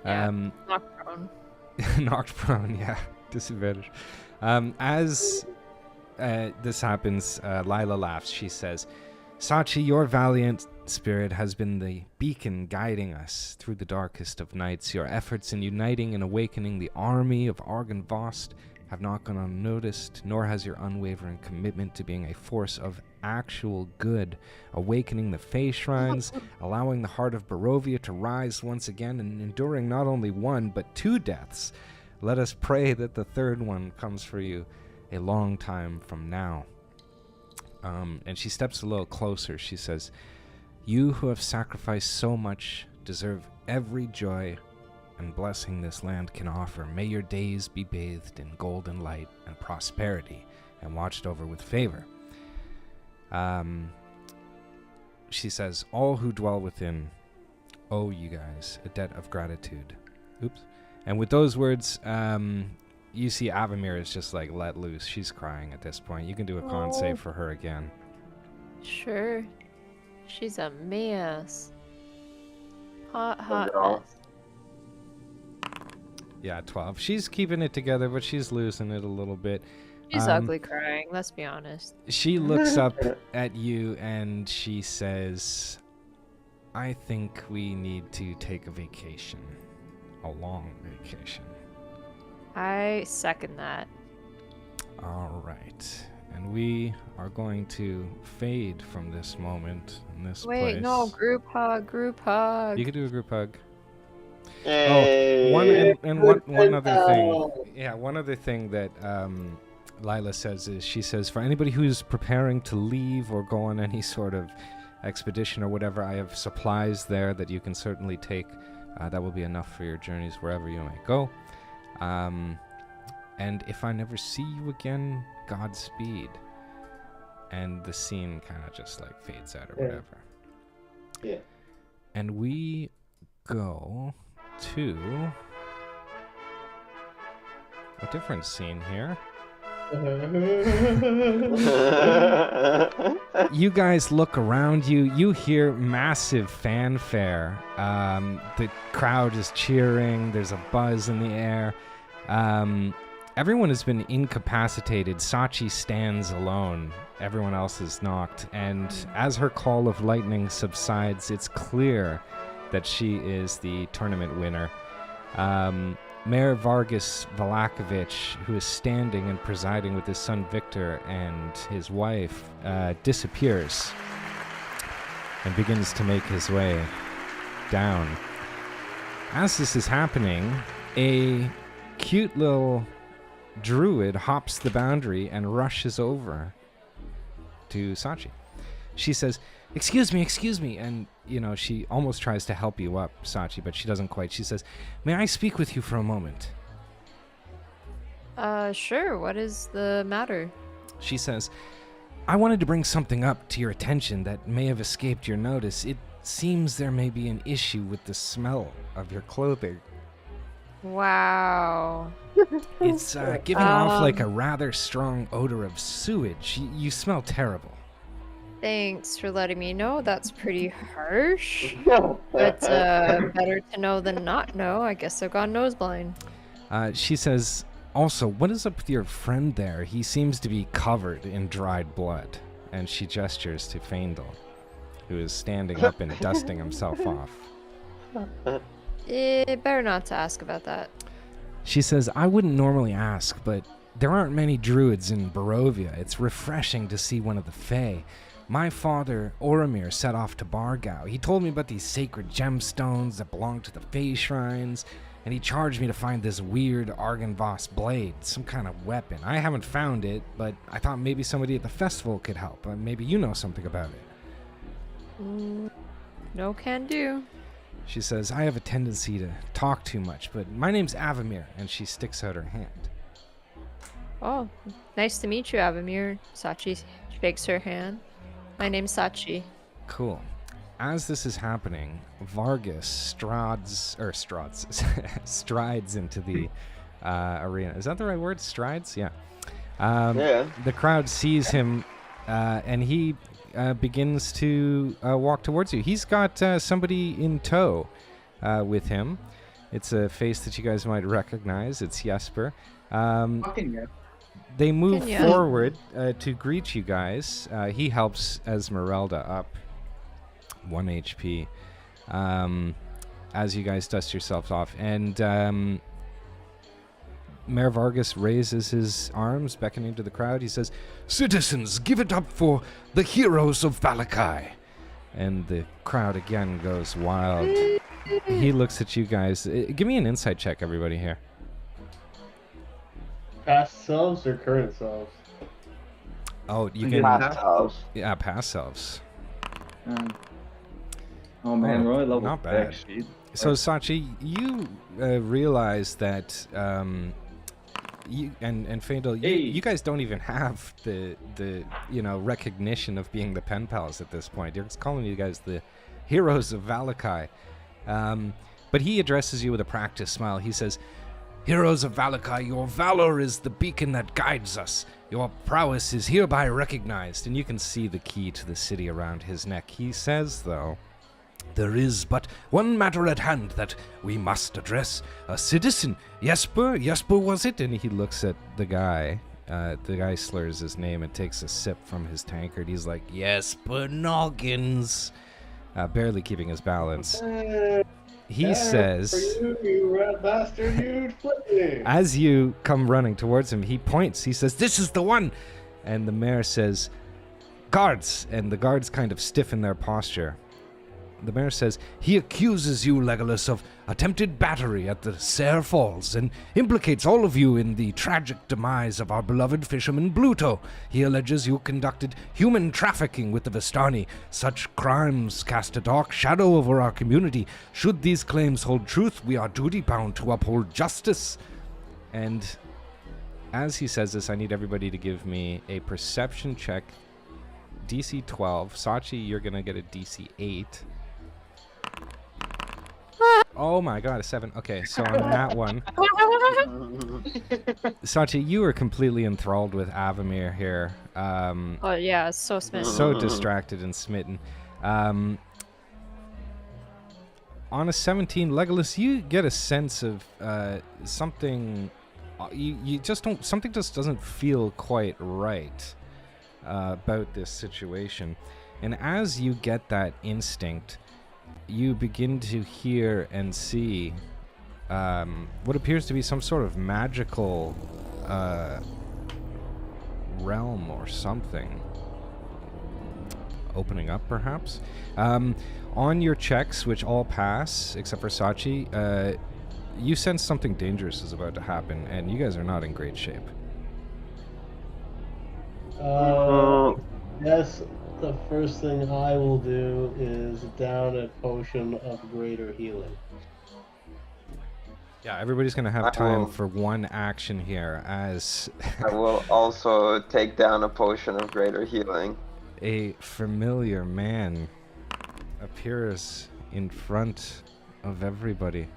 Yeah, knocked prone. Knocked prone, yeah. Disadvantage. As this happens, Lila laughs. She says, Sachi, your valiant spirit has been the beacon guiding us through the darkest of nights. Your efforts in uniting and awakening the army of Argynvost have not gone unnoticed, nor has your unwavering commitment to being a force of actual good, awakening the Fey Shrines, allowing the heart of Barovia to rise once again, and enduring not only one, but 2 deaths. Let us pray that the 3rd one comes for you a long time from now. And she steps a little closer. She says, you who have sacrificed so much deserve every joy and blessing this land can offer. May your days be bathed in golden light and prosperity and watched over with favor. She says, all who dwell within owe you guys a debt of gratitude. Oops. And with those words, you see Avamir is just like let loose. She's crying at this point. You can do a con save for her again. Sure. She's a mess. Hot girl. mess. Yeah, 12. She's keeping it together, but she's losing it a little bit. She's ugly crying, let's be honest. She looks up at you and she says, I think we need to take a vacation. A long vacation. I second that. All right. And we are going to fade from this moment in this place. Wait, no, group hug, group hug. You could do a group hug. Yay. One other thing. Yeah, one other thing that Lila says is she says, for anybody who's preparing to leave or go on any sort of expedition or whatever, I have supplies there that you can certainly take. That will be enough for your journeys wherever you may go. And if I never see you again, Godspeed. And the scene kind of just like fades out or whatever. Yeah. And we go to a different scene here. You guys look around you. You hear massive fanfare. The crowd is cheering. There's a buzz in the air. Everyone has been incapacitated. Sachi stands alone. Everyone else is knocked. And as her call of lightning subsides, it's clear that she is the tournament winner. Mayor Vargas Valakovich, who is standing and presiding with his son Victor and his wife, disappears and begins to make his way down. As this is happening, a cute little druid hops the boundary and rushes over to Sachi. She says, excuse me, and, she almost tries to help you up, Sachi, but she doesn't quite. She says, may I speak with you for a moment? Sure. What is the matter? She says, I wanted to bring something up to your attention that may have escaped your notice. It seems there may be an issue with the smell of your clothing. Wow. It's giving off like a rather strong odor of sewage. You smell terrible. Thanks for letting me know. That's pretty harsh. But better to know than not know. I guess I've gone nose blind. She says, also, what is up with your friend there? He seems to be covered in dried blood. And she gestures to Faendal, who is standing up and dusting himself off. Better not to ask about that. She says, I wouldn't normally ask, but there aren't many druids in Barovia. It's refreshing to see one of the Fae. My father, Oromir, set off to Bargau. He told me about these sacred gemstones that belong to the Fae shrines, and he charged me to find this weird Argynvost blade, some kind of weapon. I haven't found it, but I thought maybe somebody at the festival could help. Maybe you know something about it. No can do. She says, I have a tendency to talk too much, but my name's Avamir, and she sticks out her hand. Oh, nice to meet you, Avamir. Sachi shakes her hand. My name's Sachi. Cool. As this is happening, Vargas strides into the arena. Is that the right word? Strides? Yeah. Yeah. The crowd sees him, and he begins to walk towards you. He's got somebody in tow with him. It's a face that you guys might recognize. It's Jesper. Fucking yeah. They move Kenya. forward to greet you guys. He helps Esmeralda up 1 HP as you guys dust yourselves off. And Mayor Vargas raises his arms, beckoning to the crowd. He says, citizens, give it up for the heroes of Valakai. And the crowd again goes wild. He looks at you guys. Give me an insight check, everybody here. Past selves or current selves? Oh, you Yeah. can... Past selves. Yeah, past selves. Oh man, we're only level not bad. 6. So, Sachi, you realize that you and Faendal, Hey. you guys don't even have the recognition of being the pen pals at this point. You're just calling you guys the heroes of Valakai. But he addresses you with a practiced smile. He says, heroes of Valakai, your valor is the beacon that guides us. Your prowess is hereby recognized. And you can see the key to the city around his neck. He says, though, there is but one matter at hand that we must address. A citizen, Jesper was it? And he looks at the guy. The guy slurs his name and takes a sip from his tankard. He's like, Jesper Noggins. Barely keeping his balance. He says, You rat bastard, you flipped me. as you come running towards him, he points. He says, this is the one. And the mayor says, guards. And the guards kind of stiffen their posture. The mayor says, he accuses you, Legolas, of attempted battery at the Sayre Falls and implicates all of you in the tragic demise of our beloved fisherman Bluto. He alleges you conducted human trafficking with the Vistani. Such crimes cast a dark shadow over our community. Should these claims hold truth, we are duty-bound to uphold justice. And as he says this, I need everybody to give me a perception check. DC 12. Sachi, you're going to get a DC 8. Oh my god, a 7. Okay, so on that one, Sachi, you are completely enthralled with Avamir here. Oh yeah, so smitten. So distracted and smitten. On a 17, Legolas, you get a sense of something. You just don't. Something just doesn't feel quite right about this situation, and as you get that instinct, you begin to hear and see what appears to be some sort of magical realm or something opening up, perhaps. On your checks, which all pass except for Sachi, you sense something dangerous is about to happen, and you guys are not in great shape. Yes, the first thing I will do is down a potion of greater healing. Yeah, everybody's gonna have I time will- for one action here as I will also take down a potion of greater healing. a familiar man appears in front of everybody.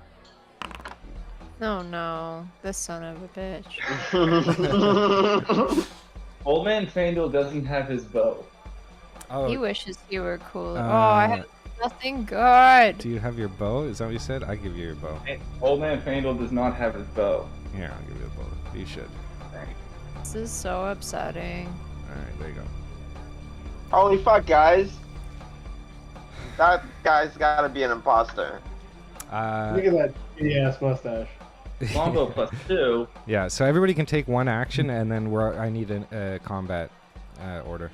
Oh no, this son of a bitch. Old Man Fandle doesn't have his bow. Oh, He wishes he were cooler. Oh, I have nothing good. do you have your bow? Is that what you said? I give you your bow. Old Man Fandle does not have his bow. Here, I'll give you the bow. You should. This is so upsetting. Alright, there you go. Holy fuck, guys! That guy's gotta be an imposter. Look at that shitty ass mustache. Longbow plus 2. Yeah, so everybody can take one action, and then I need a combat order.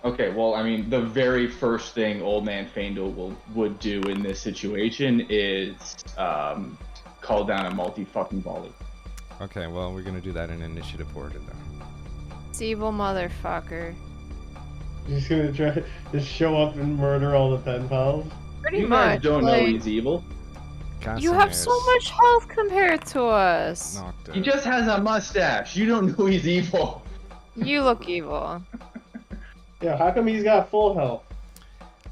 Okay, well, I mean, the very first thing Old Man Fandle would do in this situation is call down a multi-fucking volley. Okay, well, we're gonna do that in initiative order then. This evil motherfucker. He's gonna try just show up and murder all the pen pals. Pretty You much. guys don't know like, he's evil. you have so Casimir's much health compared to us. knocked He out. just has a mustache. You don't know he's evil. You look evil. Yeah, how come he's got full health?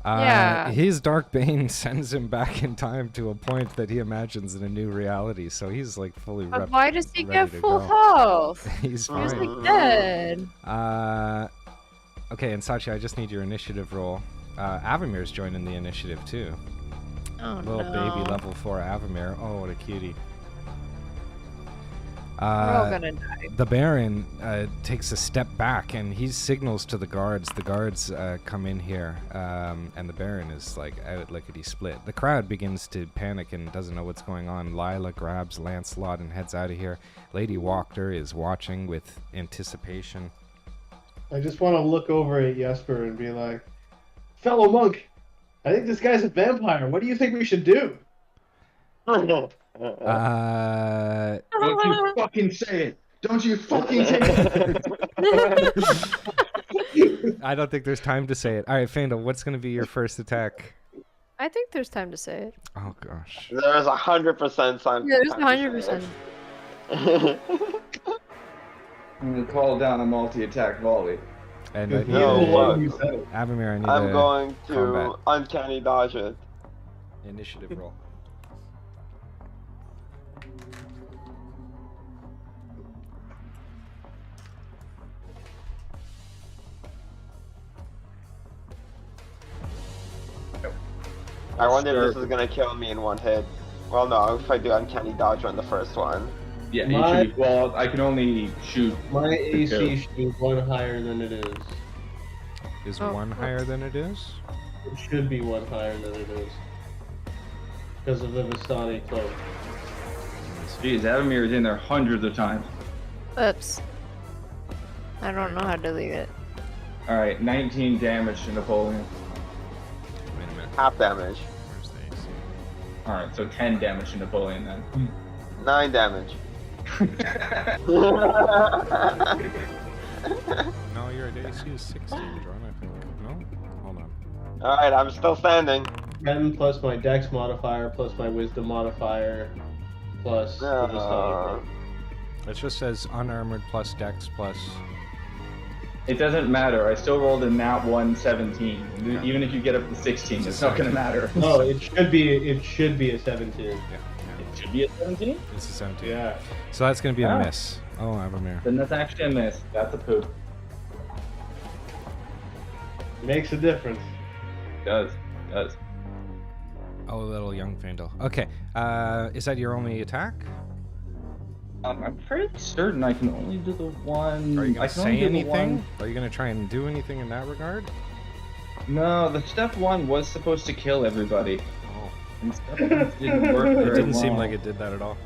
Yeah. His Dark Bane sends him back in time to a point that he imagines in a new reality, so he's like fully But why does he ready get to full go. health? He's He was fine. like dead. Okay, and Sachi, I just need your initiative roll. Avamir's joining the initiative too. Oh Little no. baby level 4 Avamir. Oh, what a cutie. We're all gonna die. The Baron takes a step back and he signals to the guards. The guards come in here, and the Baron is like out lickety split. The crowd begins to panic and doesn't know what's going on. Lila grabs Lancelot and heads out of here. Lady Wachter is watching with anticipation. I just want to look over at Jesper and be like, fellow monk, I think this guy's a vampire. What do you think we should do? Don't you fucking say it. Don't you fucking say it. I don't think there's time to say it. All right, Fandel, what's going to be your first attack? I think there's time to say it. Oh, gosh. There's 100% time. Yeah, there's 100%. I'm gonna call down a multi-attack volley. And Good I need No, deal. look. You said it. Avamir, I need I'm a going to combat uncanny dodge it. initiative roll. I wonder if this is gonna kill me in one hit. Well, no, if I do uncanny dodge on the first one. Yeah, My- you should be, well, I can only shoot. My AC Two. should be one higher than it is. Is Oh, one higher than it is? It should be one higher than it is. Because of the Vistani cloak. Jeez, Avamir is in there hundreds of times. Oops. I don't know how to delete it. Alright, 19 damage to Napoleon. Wait a minute. Half damage. Where's the AC? Alright, so 10 damage to Napoleon then. 9 damage. No, your AC is 16, John, I think. No? Hold on. Alright, I'm still standing. 10 plus my dex modifier plus my wisdom modifier plus the Vistani cloak. It just says unarmored plus dex plus... It doesn't matter, I still rolled a nat 1 17. Yeah. Even if you get up to 16, it's not gonna matter. No, it should be a 17. Yeah, It should be a 17? it's a 17. Yeah. So that's going to be a Ah. miss. Oh, Avamir. Then that's actually a miss. That's a poop. Makes a difference. Does. Does. Oh, little young Fandel. Okay, is that your only attack? I'm pretty certain I can only do the one. Are you I going to can only say do the anything? one- Are you going to try and do anything in that regard? No, the step 1 was supposed to kill everybody. Oh. And step one didn't work It very didn't seem well. like it did that at all.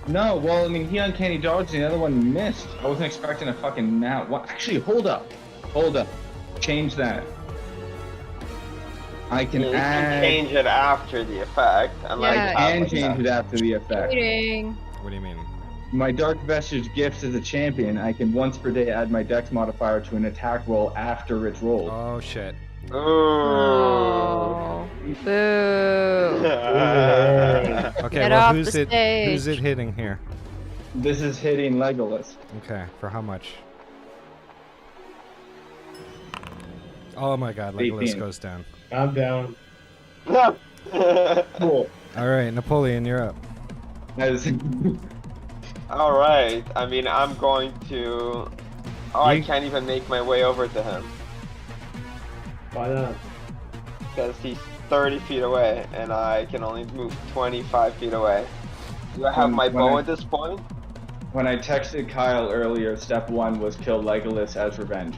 No, well, I mean, he uncanny dodged, and the other one missed. I wasn't expecting a fucking nat. What? Actually, hold up. Change that. I can You add. can change it after the effect, and like Yeah. have And like change it after the effect. Cheating. What do you mean? My Dark Vestige gifts as a champion, I can once per day add my Dex modifier to an attack roll after it's rolled. Oh shit. Ooh. Oh. Boo. Okay, Get well off who's the it who's stage. it hitting here? This is hitting Legolas. Okay, for how much? Oh my god, Legolas 18. goes down. I'm down. Cool. Alright, Napoleon, you're up. As All right. I mean, I'm going to. Oh, I You- can't even make my way over to him Why not? because he's 30 feet away, and I can only move 25 feet away. Do I have my When bow I- at this point? when I texted Kyle earlier, step 1 was kill Legolas as revenge.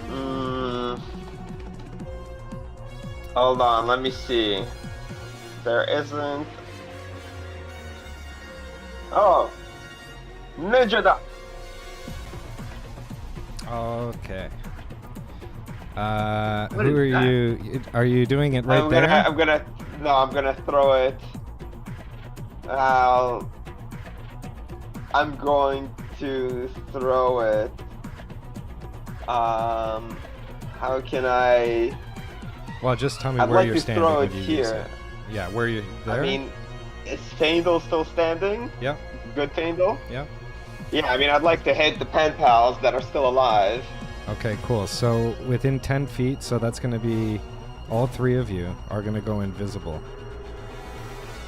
Mm. Hold on, let me see. There isn't. Oh, Ninja da. Okay. What Who is are that? you? Are you doing it right I'm there? gonna throw it. I'm going to throw it. How can I? Well, just tell me I'd where like you're to standing. throw when it you use here. it. Yeah, where you there? I mean, is Faendal still standing? Yep. Good Faendal? Yep. Yeah, I mean, I'd like to hit the pen pals that are still alive. Okay, cool. So within 10 feet, so that's going to be all 3 of you are going to go invisible.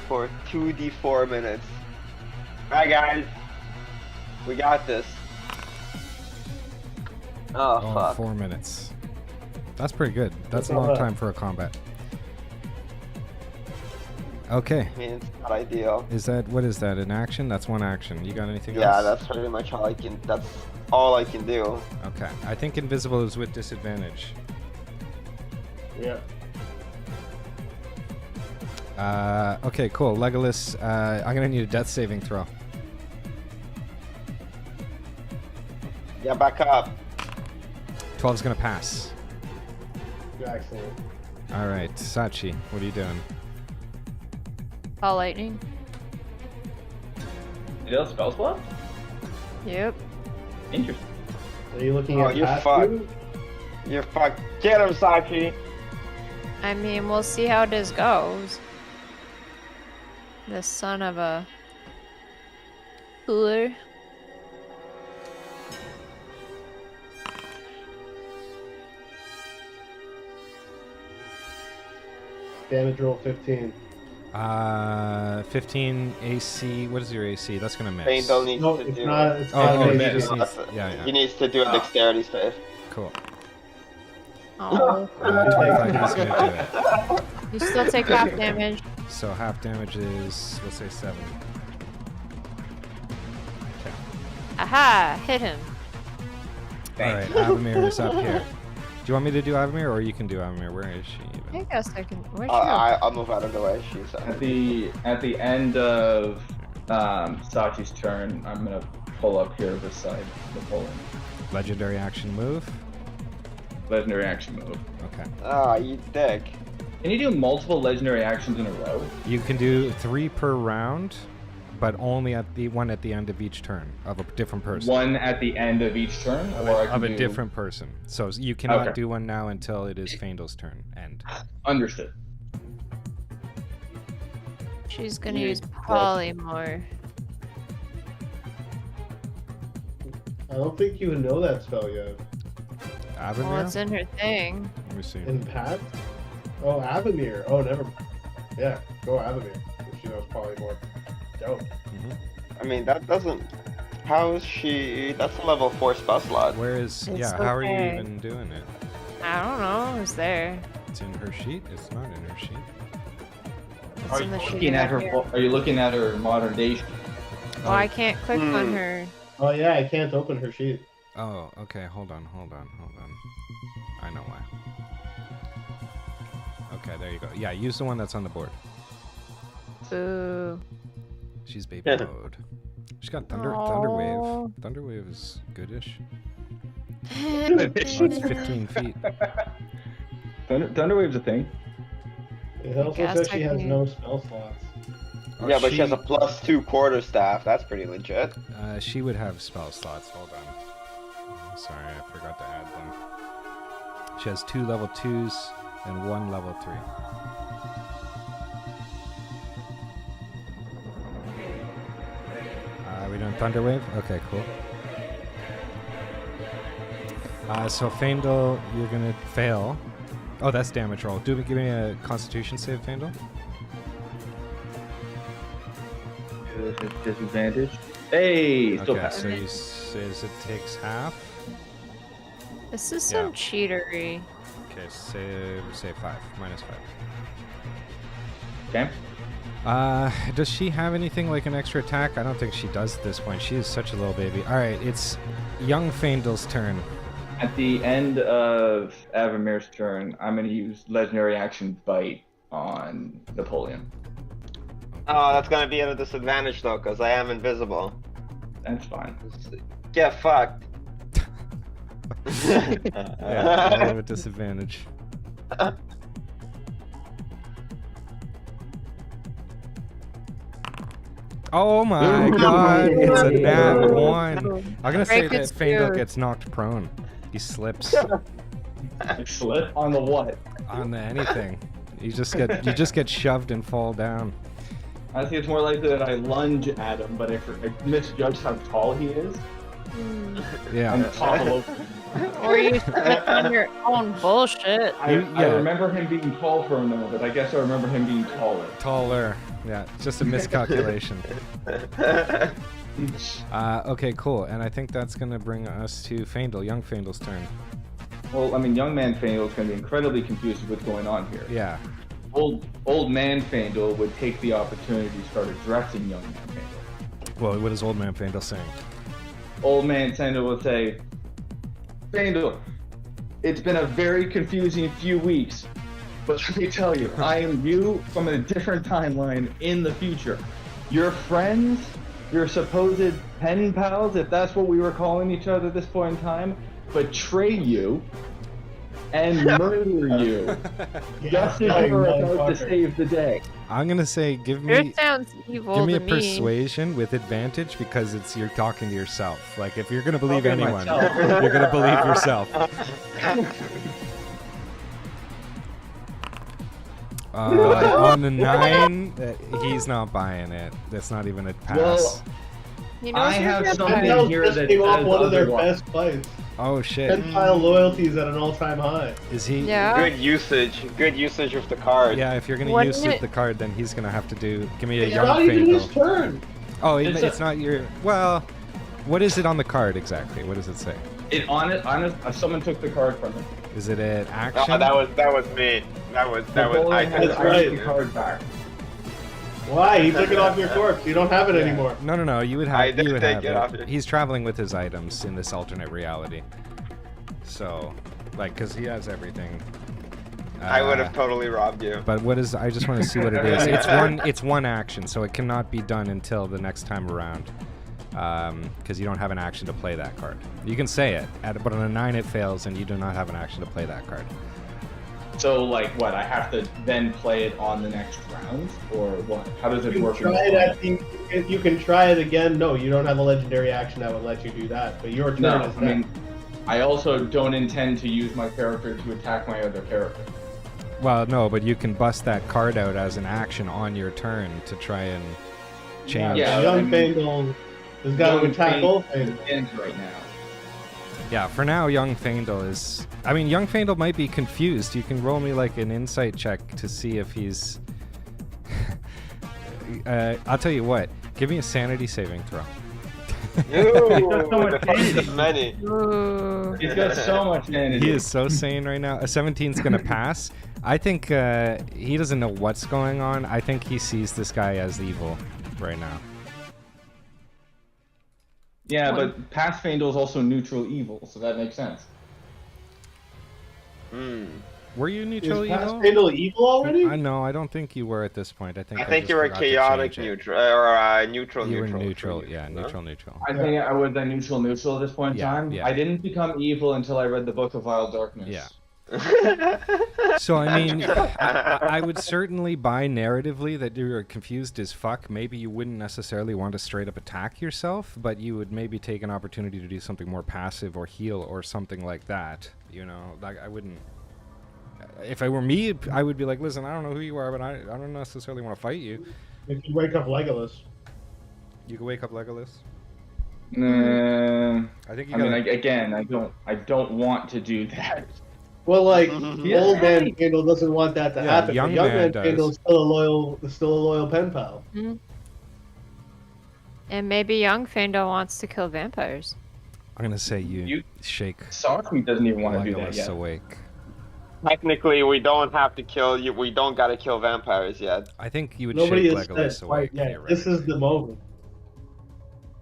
For 2d4 minutes. Alright, guys. We got this. Oh, fuck. 4 minutes. That's pretty good. That's a not long bad. time for a combat. Okay. I mean, it's not ideal. What is that? An action? That's one action. You got anything Yeah, else? that's pretty much all I can. That's all I can do. Okay. I think invisible is with disadvantage. Yeah. Okay, cool. Legolas, I'm going to need a death saving throw. Yeah, back up. 12's going to pass. Excellent. All right, Sachi, what are you doing? Call lightning. Did you spell slot? Yep. Interesting. Are you looking Oh, at you're past fucked. you? You're fucked. Get him, Sachi. I mean, we'll see how this goes. The son of a cooler. Damage roll 15. 15 AC. What is your AC? That's going to miss. Faendal needs No, to it's do not. it. It's Oh, not oh, an he AC. just needs. Yeah, He yeah. needs to do a dexterity save. Cool. Oh. 25 is going to do it. You still take half damage. So half damage is, we'll say 7. Okay. Aha! Hit him. All right, Avamir is up here. Do you want me to do Avamir, or you can do Avamir? Where is she I even? guess I can. Where'd she go? I'll move out of the way. She's At the end of Sachi's turn, I'm gonna pull up here beside Napoleon. Legendary action move. Legendary action move. Okay. Ah, you dick. Can you do multiple legendary actions in a row? You can do 3 per round, but only at the one at the end of each turn of a different person. One at the end of each turn, Of or I a, can of a do... different person. So you cannot Okay. do one now until it is Faendal's turn. End. Understood. She's gonna You use dick. polymorph. I don't think you know that spell yet. Avamir? Well, it's in her thing. Let me see. Impact? Oh, Avamir. Oh, never mind. Yeah, go Avamir. If she knows polymorph. Dope. Mhm. I mean, that doesn't. How is she? That's a level 4 spell slot. Where is? It's Yeah. How are you okay. even doing it? I don't know. It's there. It's in her sheet. It's not in her sheet. It's Are in you the sheet looking at her? right here. Are you looking at her modern day? Oh, I can't click on Hmm. her. Oh, yeah, I can't open her sheet. Oh, okay. Hold on. I know why. Okay, there you go. Yeah, use the one that's on the board. Boo. She's baby mode. She's got Thunderwave. Thunderwave is goodish. Oh, it's 15 feet. Thunderwave's a thing. It also Gas says she has technique. no spell slots. Oh, Yeah, but she has a +2 quarterstaff. That's pretty legit. She would have spell slots. Hold on. Sorry, I forgot to add them. She has 2 level 2s and 1 level 3. We doing Thunderwave? Okay, cool. So Faendal, you're gonna fail. Oh, that's damage roll. Give me a Constitution save, Faendal. Disadvantage. Hey, still Okay, pass. so you says it takes half. This is some Yeah. cheatery. Okay, save 5, -5. Okay. Does she have anything like an extra attack? I don't think she does at this point. She is such a little baby. All right, it's young Faendal's turn. At the end of Avamir's turn, I'm going to use legendary action Bite on Napoleon. Oh, that's gonna be at a disadvantage though, because I am invisible. That's fine. Get fucked. Yeah, I have a disadvantage. Oh my god, it's a nat 1. I'm gonna say Break that its Faendal spirit. gets knocked prone. He slips Slip on the what? on anything. You just get shoved and fall down. I think it's more likely that I lunge at him, but I misjudge how tall he is Yeah. and topple over. Or you slip on your own bullshit. I remember him being tall for a minute, but I guess I remember him being taller. Taller. Yeah, it's just a miscalculation. Okay, cool. And I think that's gonna bring us to Faendal, young Faendal's turn. Well, I mean, young man Faendal is going to be incredibly confused with what's going on here. Yeah. Old man Faendal would take the opportunity to start addressing young man Faendal. Well, what is old man Faendal saying? Old man Faendal would say, Faendal, it's been a very confusing few weeks, but let me tell you, I am you from a different timeline in the future. Your friends, your supposed pen pals, if that's what we were calling each other at this point in time, betray you and murder you just as you're about to save the day. I'm gonna say give It me sounds evil give me a to me. persuasion with advantage because you're talking to yourself. Like if you're gonna believe Talking to anyone, myself. you're gonna believe yourself. On the 9, he's not buying it. That's not even a pass. Well, You know, I you're have good something at- Faendal here just that came off says one of their otherwise. best fights. Oh shit. Penpile loyalty is at an all-time high. Is he? Yeah. Good usage of the card. Yeah, if you're gonna Wouldn't use it- the card, then he's gonna have to give me a It's young not even his Faendal. turn. Oh, It's it's not your. Well, what is it on the card exactly? What does it say? Someone took the card from him. Is it an Oh, action? that was me. That was Napoleon I has That's took right. the card back. Why? He took it off your corpse. You don't have it anymore. No. You would have. I did you would take have it off your- He's traveling with his items in this alternate reality. So, like, cause he has everything. I would have totally robbed you. But what is? I just want to see what it is. It's one action, so it cannot be done until the next time around. Because you don't have an action to play that card. You can say it, but on a 9 it fails, and you do not have an action to play that card. So, like, what? I have to then play it on the next round, or what? How does it You work? can try it at the, you can try it again. No, you don't have a legendary action that would let you do that. But your turn No, is I mean, I also don't intend to use my character to attack my other character. Well, no, but you can bust that card out as an action on your turn to try and change. Yeah. Young Faendal has got to Young attack old Faendal Faendal. ends right now. Yeah, for now, young Faendal is. I mean, young Faendal might be confused. You can roll me like an insight check to see if he's. I'll tell you what. Give me a sanity saving throw. Ooh, so much the fuck is energy. many. Ooh. He's got so much energy. He is so sane right now. A 17's gonna pass. I think he doesn't know what's going on. I think he sees this guy as evil right now. Yeah, One. but past Faendal is also neutral evil, so that makes sense. Were you Is neutral past evil? Faendal evil already? No, I don't think you were at this point. I think I think just you were forgot to chaotic change it. neutral or neutral. You were neutral. neutral, true yeah, no? neutral. I think I was a neutral at this point in Yeah, time. yeah. I didn't become evil until I read the Book of Vile Darkness. Yeah. So I mean, I would certainly buy narratively that you're confused as fuck. Maybe you wouldn't necessarily want to straight up attack yourself, but you would maybe take an opportunity to do something more passive or heal or something like that. You know, like I wouldn't. If I were me, I would be like, listen, I don't know who you are, but I don't necessarily want to fight you. If you wake up Legolas. You can wake up Legolas. I think you I mean, gotta. again, I don't want to do that. Well, like Yeah. old man Faendal doesn't want that to Yeah, happen. young but young man man does. Faendal is still a loyal pen pal. And maybe young Faendal wants to kill vampires. I'm gonna say you You- shake Sarkmi doesn't even want to do that Legolas yet. awake. Technically, we don't have to kill you. We don't gotta kill vampires yet. I think you would Nobody shake has Legolas said awake. quite yet. This is the moment.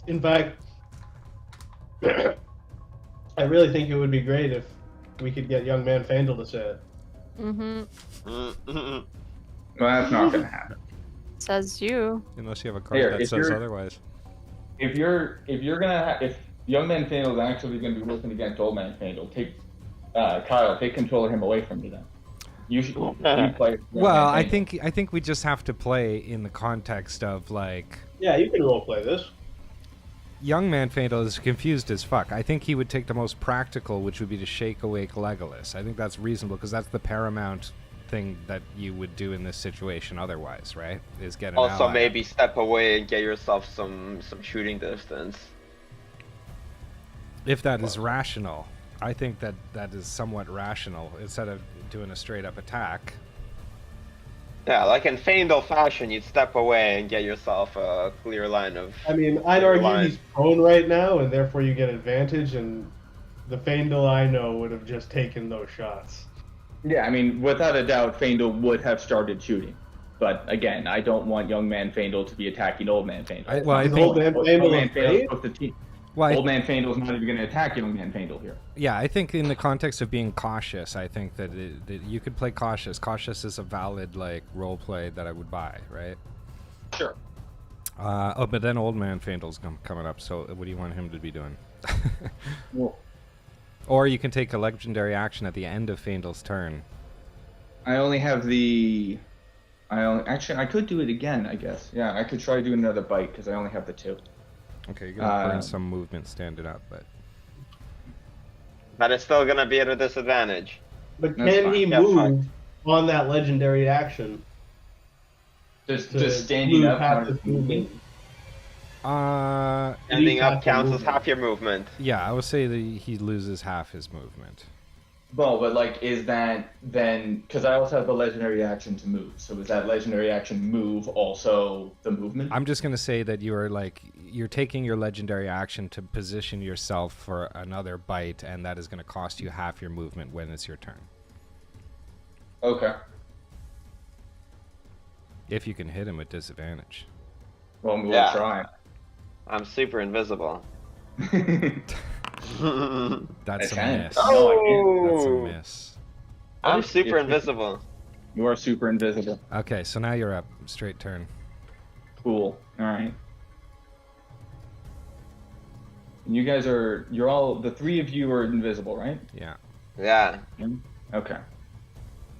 In fact, I really think it would be great if we could get young man Faendal to say it. Mm-hmm. Mm-mm. Well, that's not going to happen. Says you. Unless you have a card Here, that if says you're- otherwise. If young man Faendal is actually going to be working against old man Faendal, Kyle, take control of him away from me then. You play. Well, I think we just have to play in the context of like Yeah, you can roleplay this. young man Faendal is confused as fuck. I think he would take the most practical, which would be to shake awake Legolas. I think that's reasonable because that's the paramount thing that you would do in this situation otherwise, right? Is get an Also, ally. maybe step away and get yourself some shooting distance. If that is rational. I think that is somewhat rational instead of doing a straight up attack. Yeah, like in Faendal fashion, you'd step away and get yourself a clear line of. I mean, I'd Clear argue line. he's prone right now, and therefore you get advantage, and the Faendal I know would have just taken those shots. Yeah, I mean, without a doubt, Faendal would have started shooting. But again, I don't want young man Faendal to be attacking old man Faendal. I Is think- old man Old Faendal man Faendal's afraid? supposed to team. Well, Old man Faendal's not even going to attack young man Faendal here. yeah, I think in the context of being cautious, I think that, that you could play cautious. Cautious is a valid like role play that I would buy, right? Sure. But then old man Faendal's coming up. So what do you want him to be doing? Well, Or you can take a legendary action at the end of Faendal's turn. I only have the. Actually, I could do it again, I guess. Yeah, I could try doing another bite because I only have the 2. Okay, you're gonna burn Um, some movement standing up, but But it's still gonna be at a disadvantage. But That's can fine. he Yeah, move fine. on that legendary action? Just to standing move up. half on- his movement? Ending up half counts your as movement. half your movement. yeah, I would say that he loses half his movement. Well, but like, is that then? Because I also have the legendary action to move. So is that legendary action move also the movement? I'm just gonna say that you're taking your legendary action to position yourself for another bite, and that is gonna cost you half your movement when it's your turn. Okay. If you can hit him with disadvantage. Well, we'll Yeah. try. I'm super invisible. That's a can. miss. Oh! That's a miss. I'm super If- invisible. You are super invisible. Okay, so now you're up. Straight turn. Cool. All right. And you guys you're all, the 3 of you are invisible, right? Yeah. Yeah. Okay.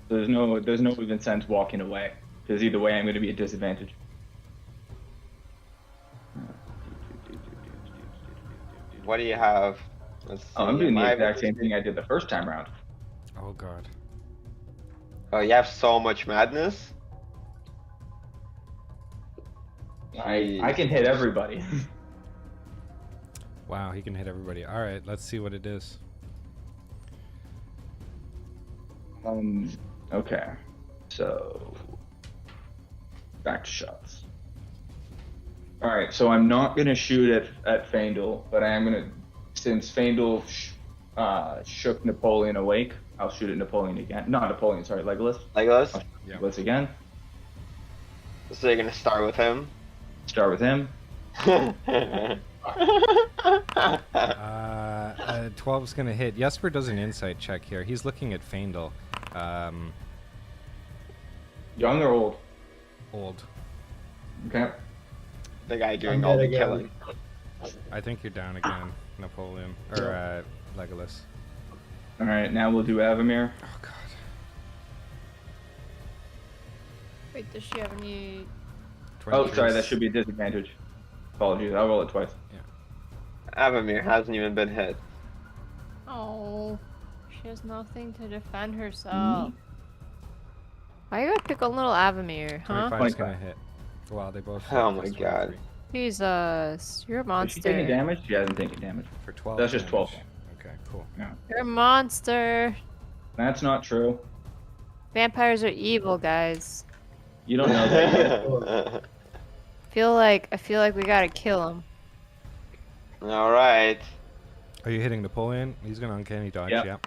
So there's no even sense walking away, because either way I'm going to be at disadvantage. What do you have? Let's see. Oh, I'm doing the My- exact same thing I did the first time around. Oh god. Oh, you have so much madness. I can hit everybody. Wow, he can hit everybody. All right, let's see what it is. Okay. So back to shots. All right, so I'm not gonna shoot at Faendal, but I am gonna, since Faendal shook Napoleon awake, I'll shoot at Napoleon again. Not Napoleon, sorry, Legolas. Legolas. I'll shoot Yeah. Legolas again. So you're gonna start with him. Start with him. 12's gonna hit. Jesper does an insight check here. He's looking at Faendal. Young or old? Old. Okay. The guy doing I'm all the dead again. killing. I think you're down again, Napoleon. Or Legolas. All right, now we'll do Avamir. Oh god. Wait, does she have any? Oh, 23. sorry, that should be a disadvantage. Apologies, I'll roll it twice. Avamir hasn't even been hit. Oh, she has nothing to defend herself. Why you gotta pick on little Avamir, huh? 25's gonna hit. Wow, they both. Oh hit. my That's god. 23. Jesus, you're a Is she taking monster. damage? She hasn't taken damage. For 12. That's just 12. damage. Okay, cool. You're a monster. That's not true. Vampires are evil, guys. You don't know that yet. I feel like we gotta kill him. All right. Are you hitting Napoleon? He's gonna uncanny dodge. Yep. Yep.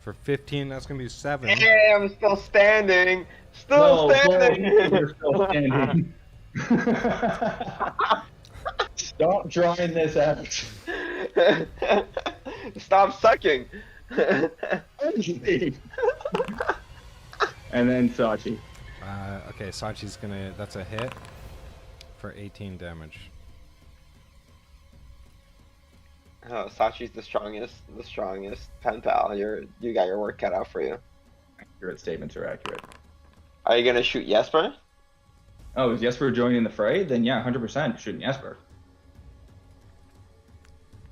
For 15, that's gonna be 7. Hey, I'm still standing. Still standing. You're still standing. Stop drawing this out. Stop sucking. And then Sachi. Okay, Sachi's gonna. That's a hit for 18 damage. Oh, Sachi's the strongest pen pal. You got your work cut out for you. Accurate statements are accurate. Are you gonna shoot Jesper? Oh, is Jesper joining the fray? Then yeah, 100% shooting Jesper.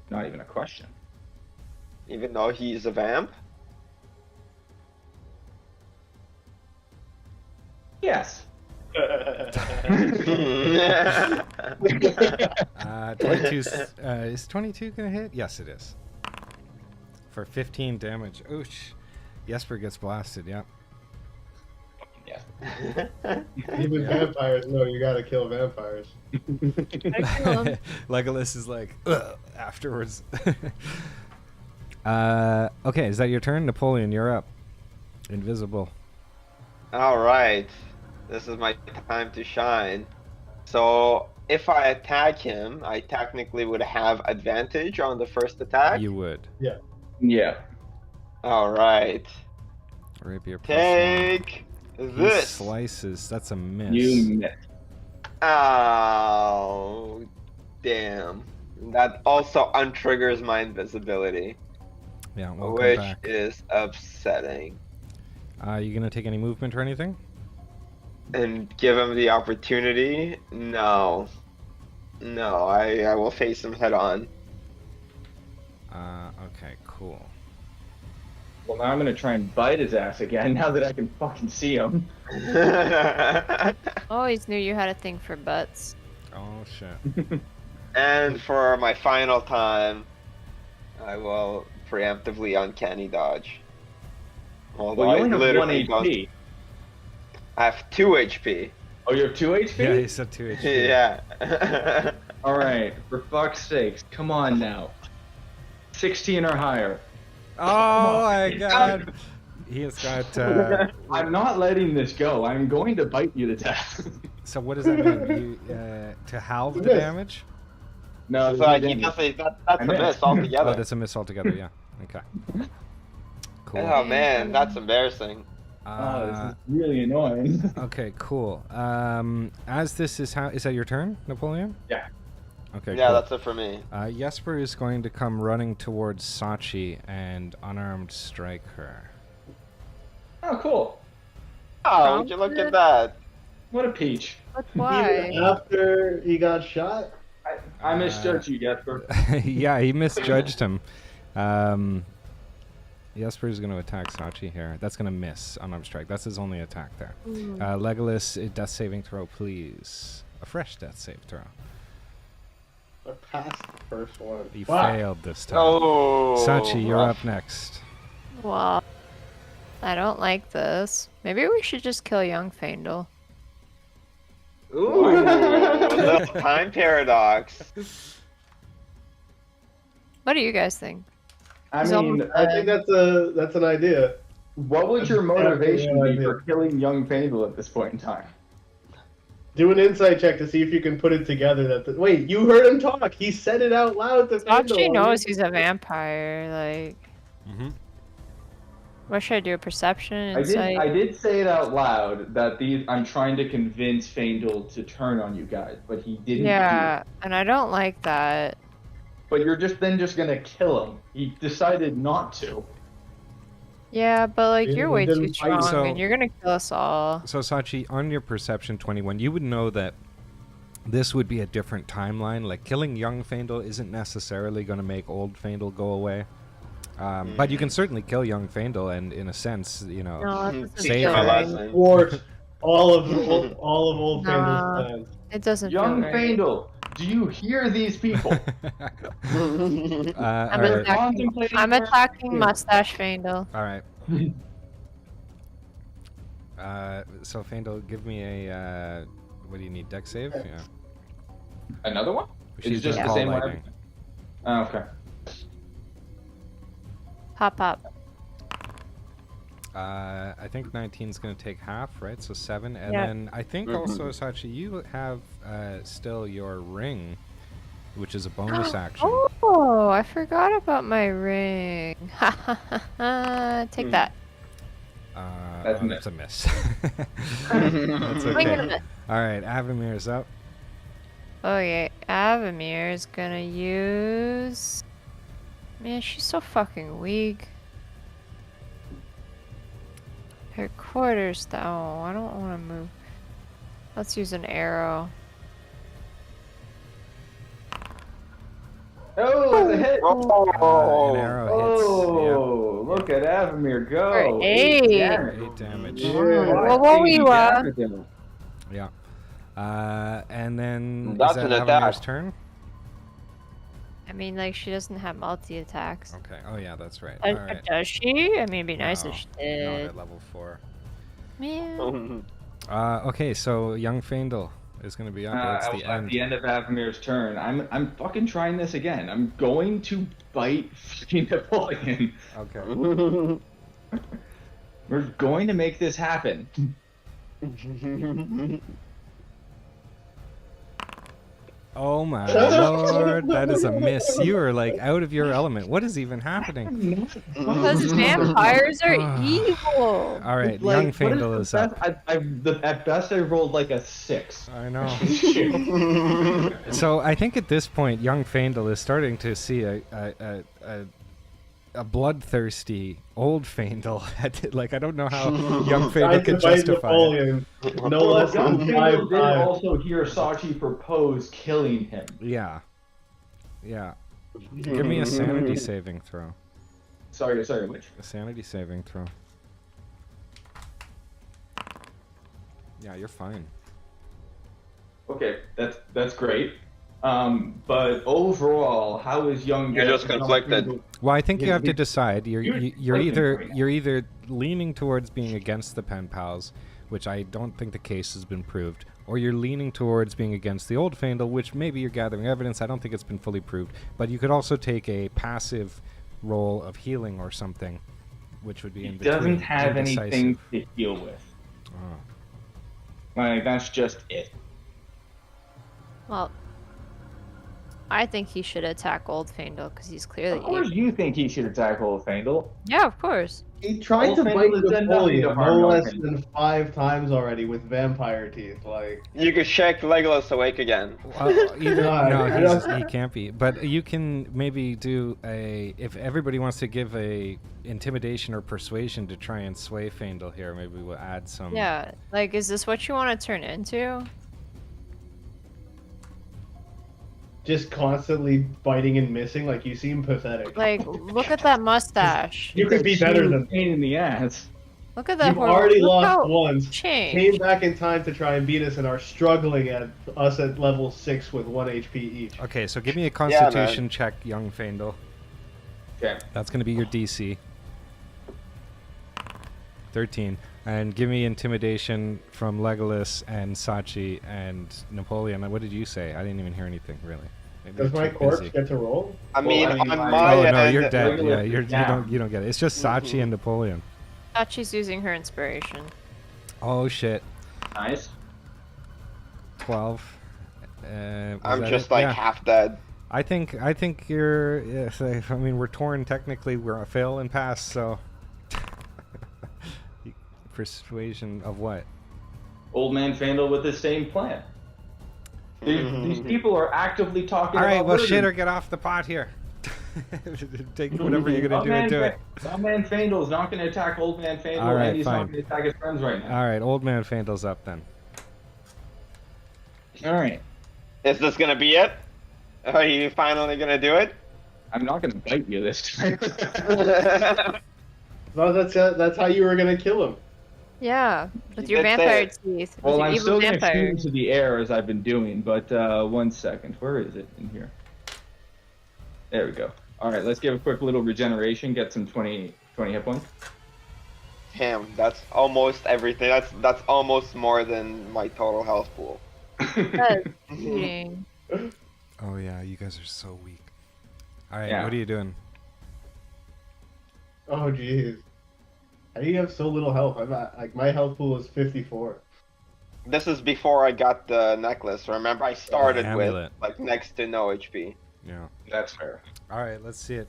Not even a question. Even though he's a vamp? Yes. 22. Is 22 gonna hit? Yes, it is. For 15 damage. Oosh. Jesper gets blasted. Yep. Yes. Even vampires know you gotta kill vampires. Gotta kill him. Legolas is like ugh, afterwards. Okay, is that your turn, Napoleon? You're up. Invisible. All right. This is my time to shine. So if I attack him, I technically would have advantage on the first attack. You would. Yeah. All right. Rapier plus Take 1. He this. slices. That's a miss. You missed. Oh, damn. That also untriggers my invisibility, Yeah, welcome which back. is upsetting. You gonna take any movement or anything? And give him the opportunity? No. No, I will face him head on. Okay, cool. Well, now I'm gonna try and bite his ass again. Now that I can fucking see him. Always knew you had a thing for butts. Oh shit. And for my final time, I will preemptively uncanny dodge. Although Well, you I only have 1 literally don't- HP. I have 2 HP. Oh, you have 2 HP? Yeah, he said 2 HP. Yeah. Alright, for fuck's sakes, come on now. 16 or higher. Oh my god. He has got. I'm not letting this go. I'm going to bite you to death. So what does that mean? You to halve the Miss. damage? No, So there's no he damage. doesn't, that's a missed. miss Oh, altogether. that's a miss altogether. Yeah. Okay. Cool. Oh man, that's embarrassing. Oh, this is really annoying. Okay, cool. As this is how is that your turn, Napoleon? Yeah. Okay. Yeah, cool. that's it for me. Jesper is going to come running towards Sachi and unarmed strike her. Oh, cool. Oh, would you look at that? What a peach. But why? Even after he got shot? I misjudged you, Jesper. Yeah, he misjudged him. Jesper is going to attack Sachi here. That's going to miss unarmed strike. That's his only attack there. Legolas, a death saving throw, please. A fresh death save throw. I passed the first one. He Fuck. failed this time. Oh. Sachi, you're rough. up next. Well, I don't like this. Maybe we should just kill young Faendal. Ooh, little time paradox. What do you guys think? I He's mean, almost I think that's an idea. what would your That's motivation definitely be an for killing young Faendal at this point in time? Do an insight check to see if you can put it together. Wait, you heard him talk. He said it out loud to Fandle. Sachi knows he's a vampire. Like, Mm-hmm. what should I do? Perception, I insight? did say it out loud that I'm trying to convince Fandle to turn on you guys, but he didn't. Yeah, and I don't like that. But you're just gonna kill him. He decided not to. Yeah, but like He you're way too didn't fight, strong, so- and you're gonna kill us all. So Sachi, on your perception 21, you would know that this would be a different timeline. Like killing young Fandle isn't necessarily going to make old Fandle go away. But you can certainly kill young Fandle, and in a sense, you know, No, that doesn't Save feel her. right. Thwart all of old Nah. Fandle's plans. It doesn't Young feel right. Fandle, do you hear these people? I'm all right. Contemplating I'm their attacking actions. Mustache Fandle. All right. So Fandle, give me a what do you need? Dex save? Yeah. Another one? She's just just the call same one? lightning. Oh, okay. Pop up. I think 19 is going to take half, right? So 7. And Yeah. then I think also, Sachi, you have still your ring, which is a bonus action. Oh, I forgot about my ring. Ha ha ha ha. Take that. That's a miss. That's a miss. That's Swing and a okay. miss. All right, Avamir's up. Okay, Avamir is gonna use. Man, she's so fucking weak. Her quarters, though. I don't want to move. Let's use an arrow. Oh, it's a hit! Oh, An arrow hits. Oh, look at Avamir go! For 8. Yep. 8 damage. Yeah. Whoa, whoa, we were. Yeah. And then That's is that an attack. Avamir's turn? I mean, like, she doesn't have multi attacks. Okay. Oh yeah, that's right. All right. Does she? I mean, it'd be nice No, if she Not did. at level 4. Man. Okay, so young Fandle is going to be up. It's the At end. the end of Avamir's turn, I'm fucking trying this again. I'm going to bite fucking Napoleon. Okay. We're going to make this happen. Oh my lord, that is a miss. You are like out of your element. What is even happening? Because vampires are evil. All right, Like, young what Fandle is is the up. best? At best, I rolled like a 6. I know. So I think at this point, young Fandle is starting to see a bloodthirsty old Fandle. Like I don't know how young Fandle Trying can to fight justify it. Napoleon. No less Young than Fandle did 5'5". also hear Sachi propose killing him. Yeah. Yeah. Give me a sanity saving throw. Sorry, which? A sanity saving throw. Yeah, you're fine. Okay, that's great. But overall, how is young? You're just conflicted. Well, I think you Yeah, have to you- decide. You're you're either conflicted. you're either leaning towards being against the pen pals, which I don't think the case has been proved, or you're leaning towards being against the old Fandle, which maybe you're gathering evidence. I don't think it's been fully proved. But you could also take a passive role of healing or something, which would be He in between. doesn't have indecisive. anything to heal with. Oh. Like that's just it. Well, I think he should attack Old Fandle because he's clearly Of course, evil. you think he should attack Old Fandle. Yeah, of course. He tried Old to Fandle bite has done nothing to Napoleon harm no Young less Fandle. than 5 times already with vampire teeth. Like, You could shake Legolas awake again. Either, No, no, I he's, don't- he can't be. But you can maybe do if everybody wants to give a intimidation or persuasion to try and sway Fandle here, maybe we'll add some. Yeah, like, is this what you want to turn into? just constantly biting and missing. Like, you seem pathetic. Like, look at that mustache. You could be better than pain in the ass. Look at that. You've horrible- already look lost how once. Change. Came back in time to try and beat us and are struggling at us at level 6 with 1 HP each. Okay, so give me a Constitution check, young Fandle. Okay. That's going to be your DC. 13. And give me intimidation from Legolas and Sachi and Napoleon. What did you say? I didn't even hear anything, really. Maybe Does you're my too corpse busy. get to roll? I mean, I mean, on I- my Oh, no, end, you're dead. Legolas Yeah, is down. you don't get it. It's just Sachi and Napoleon. Thought she's using her inspiration. Oh, shit. Nice. 12. Was I'm that just it? like Yeah. half dead. I think you're. Yes, I mean, we're torn technically. We're a fail and pass. So persuasion of what? Old Man Fandle with the same plan. These people are actively talking All right. about Well, murder. shit or get off the pot here. Take whatever you're gonna do and do it. Old Man Fandle's not going to attack Old Man Fandle, All right, and he's fine. not going to attack his friends right now. All right. Old man Fandle's up then. All right. Is this gonna be it? Are you finally gonna do it? I'm not going to bite you this time. No, that's how you were gonna kill him. Yeah, with You your did say vampire it. teeth. With Well, your I'm evil still going to shoot vampire. into the air as I've been doing, but 1 second. Where is it in here? There we go. All right, let's give a quick little regeneration, get some 20 hit points. Damn, that's almost everything. That's almost more than my total health pool. That's cheating. Oh yeah, you guys are so weak. All right. Yeah. What are you doing? Oh jeez. How do you have so little health? I'm at, like my health pool is 54. This is before I got the necklace. Remember, I started with amulet. like next to no HP. Yeah. That's fair. All right. Let's see it.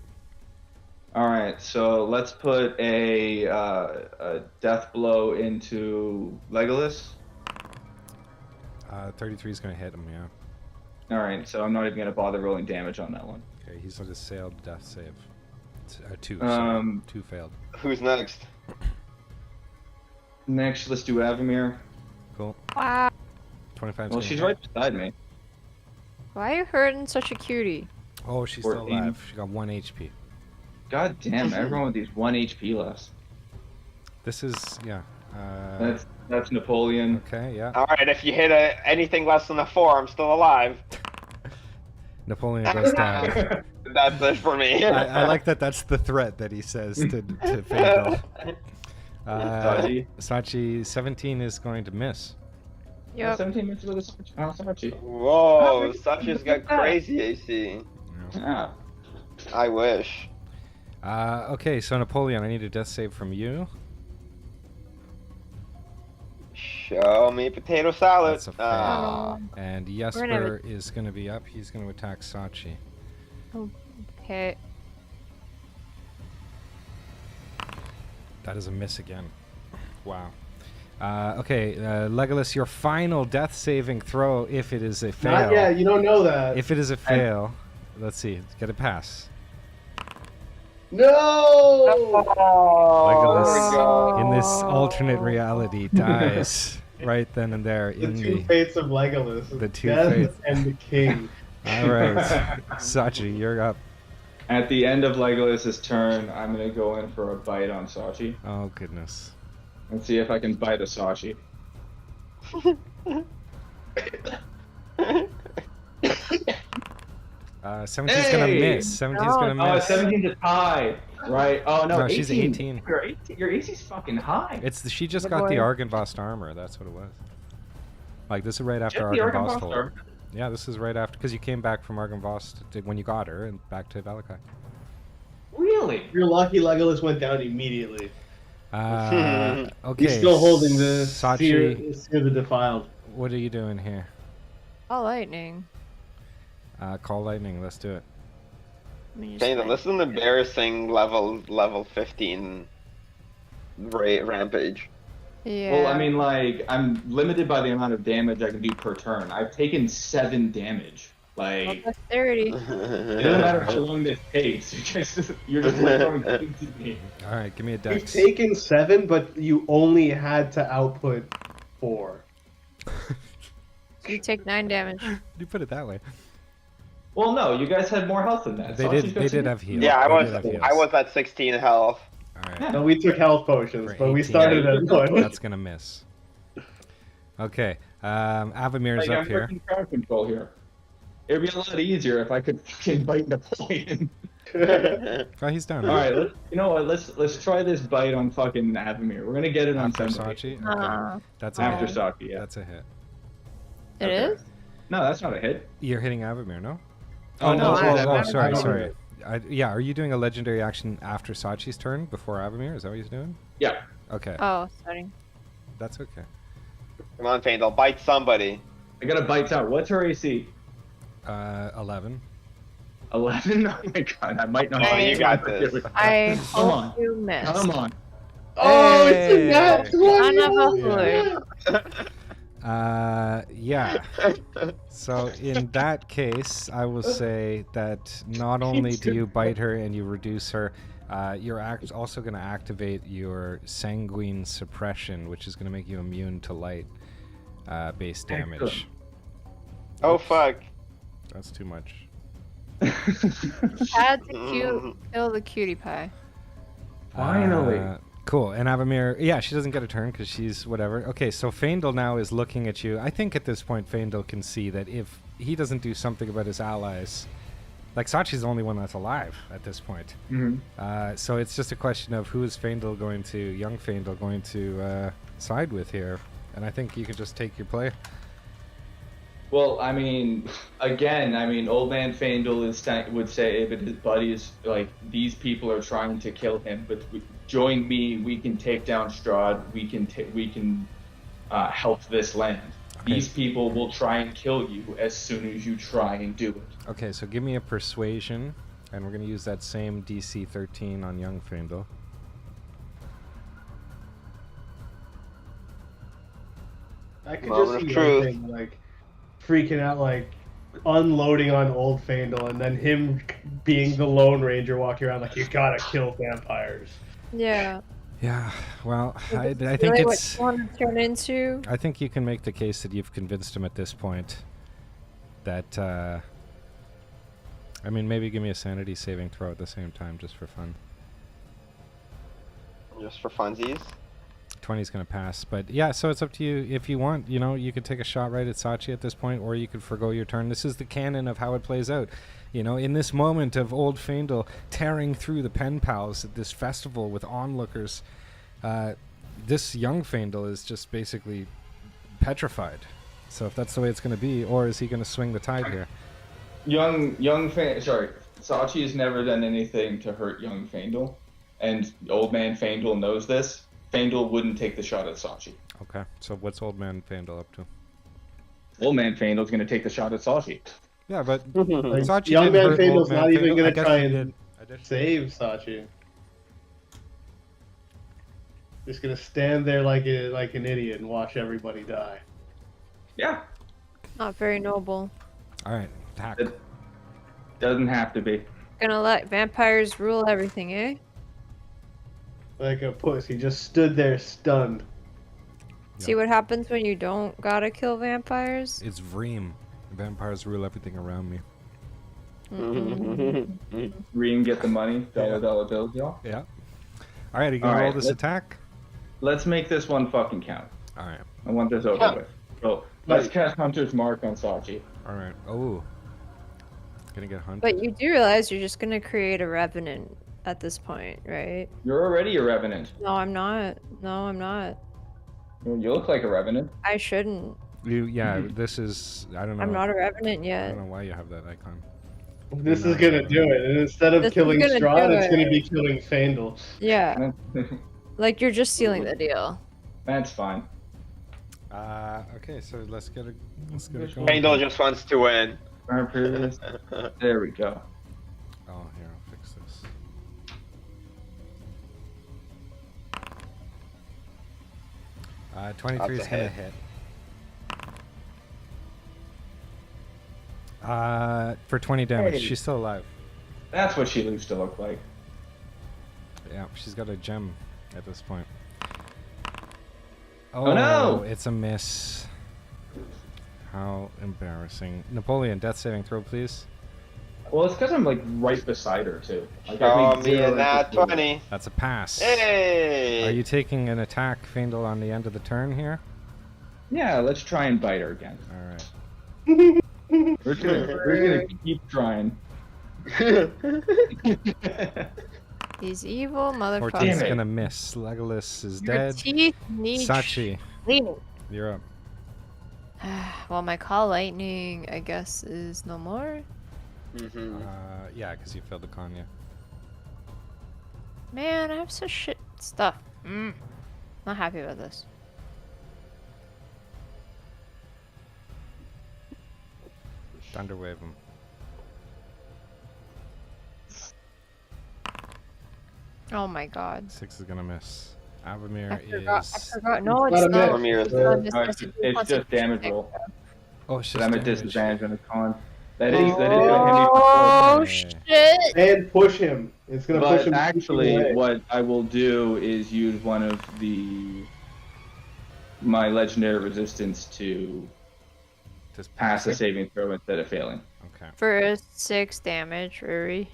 All right, so let's put a death blow into Legolas. 33 is gonna hit him. Yeah. All right, so I'm not even gonna bother rolling damage on that one. Okay. He's on a sailed death save. 2. Um, 2 failed. Who's next? Next, let's do Avamir. Cool. Wow. 25. Well, she's right beside me. Why are you hurting such a cutie? Oh, she's still 14. alive. She got 1 HP. God damn, everyone with these 1 HP less. This is yeah. That's Napoleon. Okay. Yeah. All right, if you hit anything less than a 4, I'm still alive. Napoleon goes down. That's it for me. I like that. That's the threat that he says to Fandle. Sachi. Sachi 17 is going to miss. Yep. 17 minutes with a Sachi. Whoa, Sachi's got crazy AC. Ah. I wish. Okay, so Napoleon, I need a death save from you. Show me potato salad. That's a fail. Ah. And gonna Jesper is going to be up. He's going to attack Sachi. Okay. That is a miss again. Wow. Okay, Legolas, your final death saving throw, if it is a fail. Not yet. You don't know that. If it is a fail, let's see. Get a pass. No. Legolas, in this alternate reality, dies right then and there The in two the. fates of Legolas. the two Death fates. and the king. All right, Sachi, you're up. At the end of Legolas's turn, I'm gonna go in for a bite on Sachi. Oh goodness. Let's see if I can bite a Sachi. 17's gonna Hey! miss. 17's gonna Oh, miss. 17's a tie, right? Oh no, No, 18. she's 18. Your AC's fucking high. She just Good got the boy. Argynvost armor. That's what it was. Like this is right after Check the Argynvost Argynvost told. armor. Yeah, this is right after because you came back from Argynvost when you got her and back to Valakai. Really? You're lucky Legolas went down immediately. Okay. He's still holding the Sachi. Seer the Defiled. What are you doing here? Oh, lightning. Call lightning. Let's do it. Let me just Dang, find- this is an embarrassing level 15 rampage. Yeah. Well, I mean, like, I'm limited by the amount of damage I can do per turn. I've taken 7 damage. Like, Dexterity. it doesn't matter how long this takes. You're just like throwing things at me. All right, give me a You've dex. taken 7, but you only had to output 4. You take 9 damage. You put it that way. Well, no, you guys had more health than that. They Sachi's did. got They some- did have heal. Yeah, They did have heals. I was at 16 health. All right. No, we took health potions, For but we 18. started Yeah, at you 1. That's gonna miss. Okay. Avamir's Like, up I'm here. working crowd control here. It'd be a lot easier if I could fucking bite Napoleon. Oh, he's down. All right, you know what? Let's try this bite on fucking Avamir. We're gonna get it on After somebody. Sachi. Okay. Uh, That's a After hit. Saki, yeah. That's a hit. it Okay. is? No, that's not a hit. You're hitting Avamir, no? Oh, no, oh, it's Avamir. sorry, Avamir. sorry. Yeah, are you doing a legendary action after Sachi's turn before Avamir? Is that what he's doing? Yeah. Okay, Oh, sorry. that's okay. Come on, Fandel, bite somebody. I gotta bite out. What's her AC? 11. 11? Oh my god, I might not. Oh, you got this. I Come hope on. you missed. Come on. Oh, it's a nat Hey. 20! Son of a Holy hood. shit. Yeah. So in that case, I will say that not only do you bite her and you reduce her, you're also going to activate your sanguine suppression, which is going to make you immune to light base damage. Oh fuck. That's too much. Had to kill the cutie pie. Finally. Cool. And Avamir, yeah, she doesn't get a turn because she's whatever. Okay, so Faendal now is looking at you. I think at this point, Faendal can see that if he doesn't do something about his allies, like Sachi's the only one that's alive at this point. So it's just a question of who is Faendal going to, young Faendal going to side with here. And I think you can just take your play. Well, I mean, again, Old Man Faendal would say that his buddies, like, these people are trying to kill him, but join me, we can take down Strahd, we can help this land. Okay. These people will try and kill you as soon as you try and do it. Okay, so give me a persuasion, and we're going to use that same DC 13 on young Faendal. I could Moment just of see truth. everything, like, freaking out, like, unloading on old Faendal, and then him being the Lone Ranger walking around like, you gotta kill vampires. Yeah. Yeah, well, I Is this think really it's... what you want to turn into? I think you can make the case that you've convinced him at this point that, I mean, maybe give me a sanity saving throw at the same time, just for fun. Just for funsies. 20's going to pass, but yeah, so it's up to you. If you want, you know, you could take a shot right at Sachi at this point, or you could forgo your turn. This is the canon of how it plays out. You know, in this moment of old Faendal tearing through the pen pals at this festival with onlookers, this young Faendal is just basically petrified. So if that's the way it's going to be, or is he going to swing the tide here? Sachi has never done anything to hurt young Faendal, and Old Man Faendal knows this. Faendal wouldn't take the shot at Sachi. Okay, so what's old man Faendal up to? Old Man Faendal's gonna take the shot at Sachi. Yeah, but Like, Sachi young didn't man hurt old Faendal's man not even Faendal. gonna I guess try he and did. save Sachi. Just gonna stand there like an idiot and watch everybody die. Yeah, Not very noble. All right, attack. it doesn't have to be. Gonna let vampires rule everything, eh? Like a puss. He just stood there stunned. See what happens when you don't gotta kill vampires? It's Vreem. Vampires rule everything around me. Reem, get the money. Dollar bills, y'all. Yeah. All right, are you gonna All roll right, this let's- attack? Let's make this one fucking count. All right. I want this over with. So let's cast Hunter's Mark on Sachi. All right. Oh. Gonna get hunted. But you do realize you're just gonna create a revenant at this point, right? You're already a revenant. No, I'm not. No, I'm not. You look like a revenant. I shouldn't. Yeah, this is. I don't know. I'm not a revenant I yet. don't know why you have that icon. This is gonna do it. And instead of This is killing gonna Strahd, do it's it. gonna be killing Faendal. Yeah, like you're just sealing the deal. That's fine. Okay, so let's get it going. Faendal just wants to win. There we go. Oh, here, I'll fix this. Uh, 23 is That's a gonna hit. hit. For 20 damage. Hey. She's still alive. That's what she used to look like. Yeah, she's got a gem at this point. Oh, no! It's a miss. How embarrassing. Napoleon, death saving throw, please. Well, it's because I'm like right beside her too. Like, Show made me zero a nat empathy. 20. That's a pass. Hey! Are you taking an attack, Faendal, on the end of the turn here? Yeah, let's try and bite her again. All right. We're gonna keep trying. These evil 14's Damn motherfuckers. it. gonna miss. Legolas is Your dead. teeth need Sachi, cleaning. you're up. Well, my call lightning, I guess, is no more. Mhm. Yeah, because you failed the con, yeah. Man, I have such shit stuff. Not happy about this. Thunderwave him. Oh my god. 6 is gonna miss. Avamir I is. forgot. No, It's it's not a not. miss. Avamir It's is not a dead. miss. No, it's just damage roll. Oh, it's But just I'm at damage. disadvantage on the con. That is gonna hit me. Oh Okay. shit! And push him. It's gonna push But him. actually, away. what I will do is use one of my legendary resistance to Just pass a passing? saving throw instead of failing. Okay. For 6 damage, Ruri.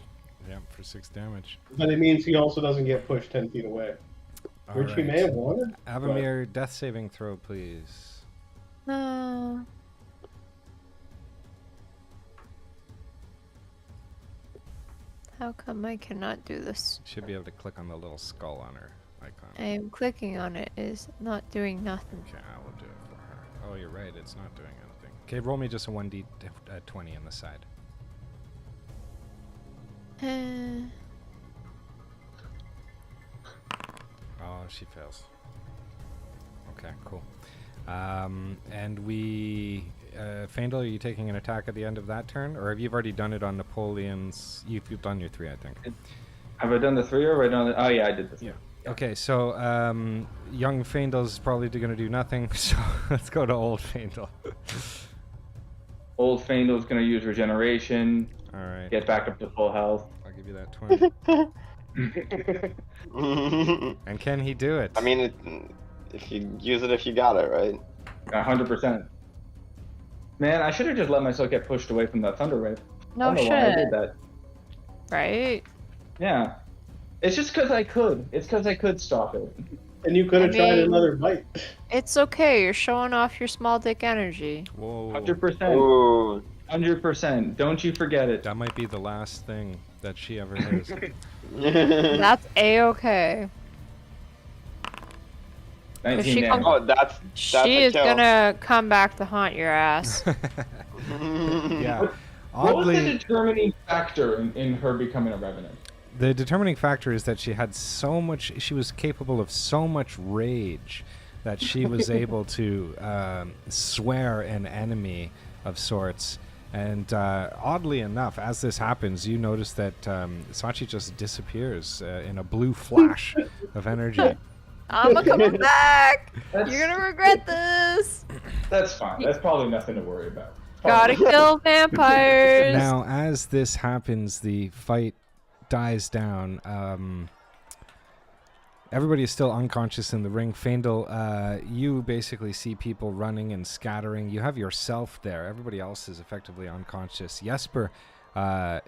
Yeah, for 6 damage. But it means he also doesn't get pushed 10 feet away, All which he may have wanted. Avamir, death saving throw, please. No. How come I cannot do this? You should be able to click on the little skull on her icon. I am clicking on it. It's not doing nothing. Okay, I will do it for her. Oh, you're right. It's not doing anything. Okay, roll me just a 1d20 on the side. Oh, she fails. Okay, cool. And we... Faendal, are you taking an attack at the end of that turn? Or have you already done it on Napoleon's... You've done your 3, I think. Have I done the 3 or have I done the... Oh yeah, I did the 3. Yeah. Okay, so young Faendal's probably going to do nothing, so let's go to old Faendal. Old Faendal's gonna use regeneration, All right, get back up to full health. I'll give you that 20. And can he do it? I mean, if you use it, if you got it, right? 100%. Man, I should have just let myself get pushed away from that thunder wave. No I don't know why I shit. did that. Right? Yeah. It's just because I could. It's because I could stop it. And you could have I tried mean- another bite. It's okay. You're showing off your small dick energy. Whoa. 100%. Ooh. 100%. Don't you forget it. That might be the last thing that she ever hears. That's a-okay. 19 she damage. Oh, that's She a is kill. gonna come back to haunt your ass. Yeah. What was the Oddly, determining factor in her becoming a revenant? the determining factor is that she had so much, she was capable of so much rage that she was able to swear an enemy of sorts. And oddly enough, as this happens, you notice that Sachi just disappears in a blue flash of energy. I'm coming back! That's- You're gonna regret this! That's fine. That's probably nothing to worry about. Gotta kill vampires! Now, as this happens, the fight dies down. Everybody is still unconscious in the ring. Faendal, you basically see people running and scattering. You have yourself there. Everybody else is effectively unconscious. Jesper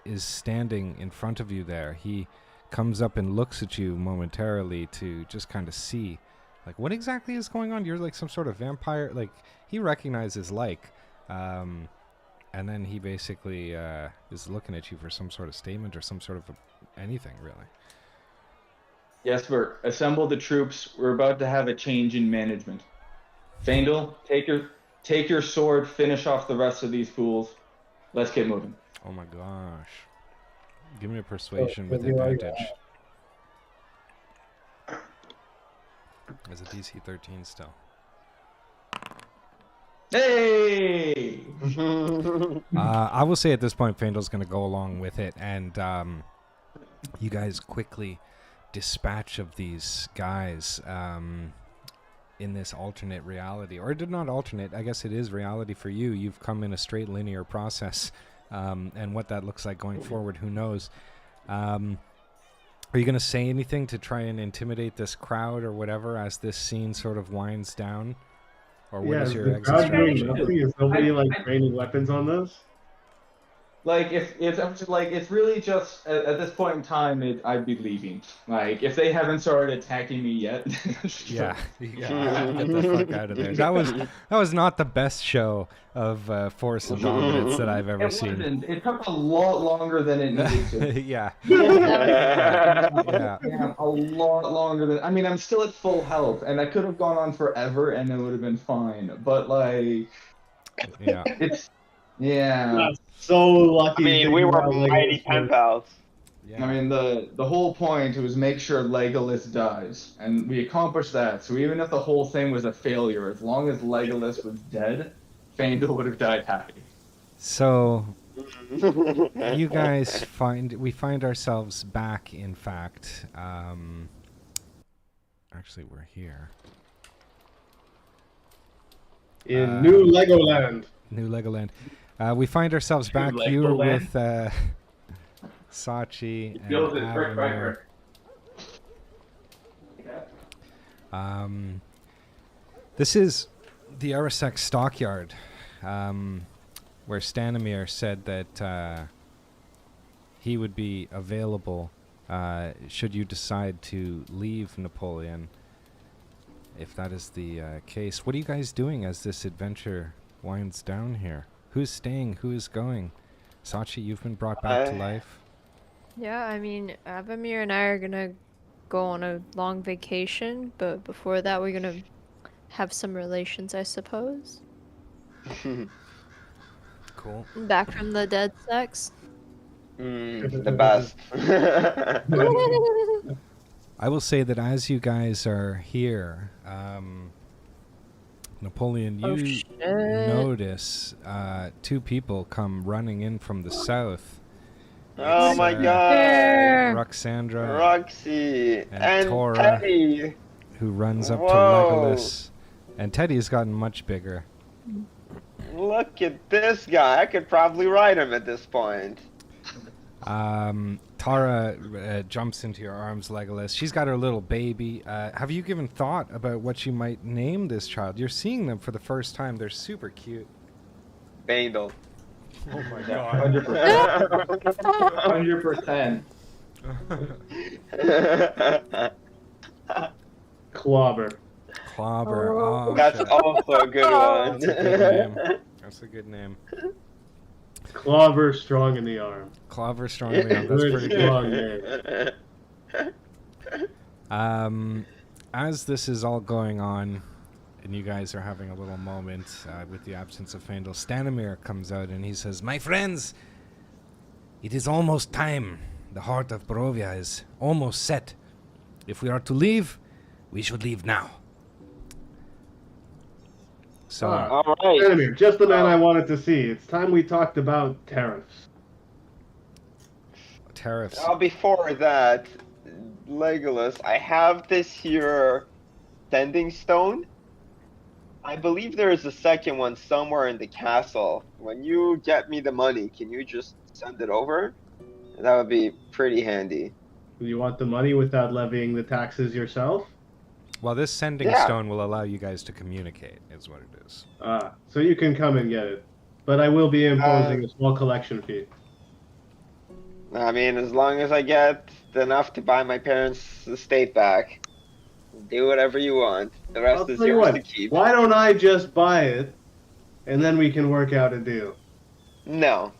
is standing in front of you there. He comes up and looks at you momentarily to just kind of see, like, what exactly is going on? You're like some sort of vampire. Like, he recognizes and then he basically is looking at you for some sort of statement or some sort of anything, really. Jesper, assemble the troops. We're about to have a change in management. Faendal, take your sword, finish off the rest of these fools. Let's get moving. Oh my gosh. Give me a persuasion with it'd be like advantage. It's a DC 13 still. Hey! I will say at this point, Faendal's going to go along with it, and you guys quickly dispatch of these guys in this alternate reality. Or did not alternate, I guess it is reality for you. You've come in a straight linear process, and what that looks like going forward, who knows. Are you going to say anything to try and intimidate this crowd or whatever as this scene sort of winds down? Or what is your the exit crowd doing strategy? nothing? Is nobody like training weapons on this? Like, if it's really just at this point in time, I'd be leaving. Like, if they haven't started attacking me yet. Yeah, get the fuck out of there. That was not the best show of force and dominance that I've ever It seen. wasn't. It took a lot longer than it needed to. Yeah. Yeah, a lot longer than. I mean, I'm still at full health, and I could have gone on forever, and it would have been fine. But like, Yeah. it's yeah. So lucky. I mean, that we you were have Legolas mighty here. pen pals. Yeah. I mean, the whole point was make sure Legolas dies, and we accomplished that. So even if the whole thing was a failure, as long as Legolas was dead, Faendal would have died happy. So you guys we find ourselves back, in fact. Actually, we're here. In New Legoland. New Legoland. We find ourselves back. You were with Sachi and Feels it, Avamir. right. This is the Arasek stockyard, where Stanimir said that he would be available should you decide to leave Napoleon. If that is the case, what are you guys doing as this adventure winds down here? Who's staying? Who is going? Sachi, you've been brought back to life. Yeah, I mean, Avamir and I are gonna go on a long vacation, but before that, we're gonna have some relations, I suppose. Cool. Back from the dead sex. The best. I will say that as you guys are here, Napoleon, Oh, you shit. notice two people come running in from the south. Oh It's, my god. Roxandra, Roxy and and Tora. Teddy. who runs up Whoa. to Legolas. And Teddy's gotten much bigger. Look at this guy. I could probably ride him at this point. Tara jumps into your arms, Legolas. She's got her little baby. Have you given thought about what you might name this child? You're seeing them for the first time. They're super cute. Bandle. Oh my 100%. 100%. Clobber. Clobber. Oh, That's shit. also a good one. That's a good name. That's a good name. Clobber, strong in the arm. Clobber strong in the arm. That's Good pretty good. strong name. As this is all going on, and you guys are having a little moment with the absence of Fandel, Stanimir comes out and he says, "My friends, it is almost time. The heart of Barovia is almost set. If we are to leave, we should leave now." So, All right. Enemy, just the man I wanted to see. It's time we talked about tariffs. tariffs. Before that, Legolas, I have this here sending stone. I believe there is a second one somewhere in the castle. When you get me the money, can you just send it over? That would be pretty handy. Do you want the money without levying the taxes yourself? Well, this sending Yeah. stone will allow you guys to communicate, is what it is. So you can come and get it. But I will be imposing a small collection fee. I mean, as long as I get enough to buy my parents' estate back, do whatever you want. The rest I'll is tell you yours what, to keep. why don't I just buy it, and then we can work out a deal? No.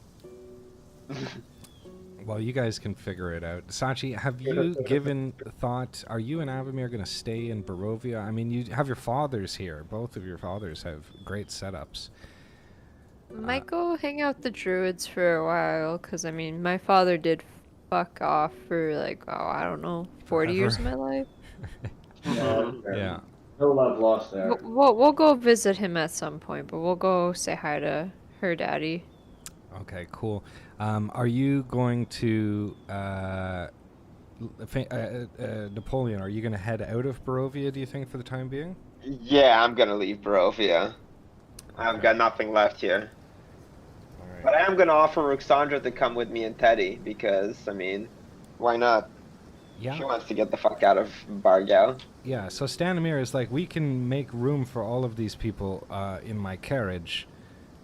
Well, you guys can figure it out. Sachi, have you given thought? Are you and Avamir going to stay in Barovia? I mean, you have your fathers here. Both of your fathers have great setups. Might go hang out the druids for a while, because, I mean, my father did fuck off for, like, I don't know, 40 years of my life. Yeah. No love lost there. We'll go visit him at some point, but we'll go say hi to her daddy. Okay, cool. Are you going to Napoleon? Are you going to head out of Barovia? Do you think, for the time being? Yeah, I'm gonna leave Barovia. I've got nothing left here. All right. But I am gonna offer Ruxandra to come with me and Teddy, because, I mean, why not? She Yeah. wants to get the fuck out of Bargao. Yeah. So Stanimir is like, we can make room for all of these people in my carriage,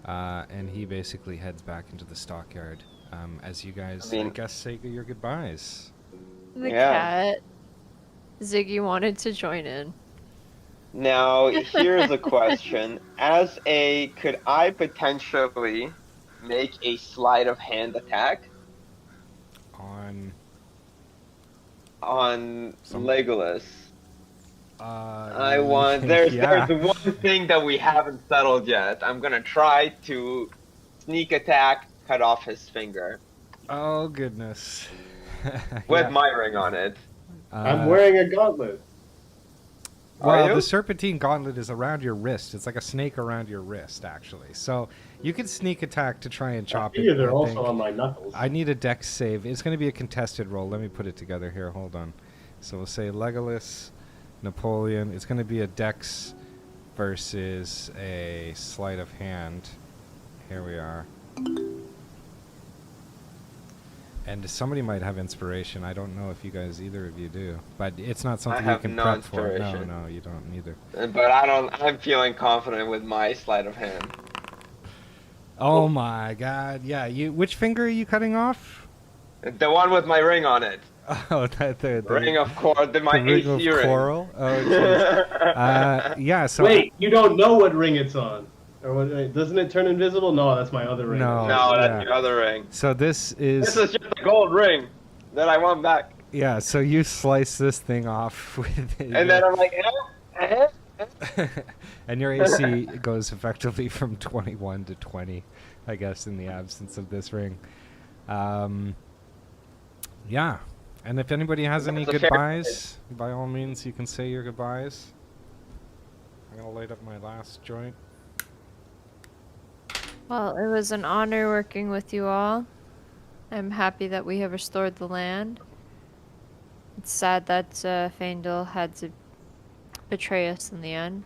and he basically heads back into the stockyard as you guys, I guess, say your goodbyes. The Yeah. cat. Ziggy wanted to join in. Now, here's a question. Could I potentially make a sleight of hand attack on Some- Legolas? Yeah. There's one thing that we haven't settled yet. I'm gonna try to sneak attack, cut off his finger Oh goodness. with Yeah. my ring on it. I'm wearing a gauntlet. Well, you? the serpentine gauntlet is around your wrist. It's like a snake around your wrist, actually. So you can sneak attack to try and I chop figure it. they're I also think. on my knuckles. I need a dex save. It's going to be a contested roll. Let me put it together here. Hold on. So we'll say Legolas, Napoleon. It's going to be a dex versus a sleight of hand. Here we are. And somebody might have inspiration. I don't know if you guys, either of you do. But it's not something you have can no prep for. inspiration. No, you don't either. But I'm feeling confident with my sleight of hand. Oh my god. Yeah, which finger are you cutting off? The one with my ring on it. Oh, the Ring of course, my ring AC of ring. coral. Oh, jeez. Yeah. So Wait, you don't know what ring it's on. Or what, doesn't it turn invisible? No, that's my other ring. No. No, Yeah. that's the other ring. So this This is just a gold ring that I want back. yeah. So you slice this thing off with, And then I'm like, and your AC goes effectively from 21 to 20, I guess, in the absence of this ring. Yeah. And if anybody has any That's a fair goodbyes, by all means, you can say your goodbyes. I'm gonna light up my last joint. Well, it was an honor working with you all. I'm happy that we have restored the land. It's sad that Faendal had to betray us in the end.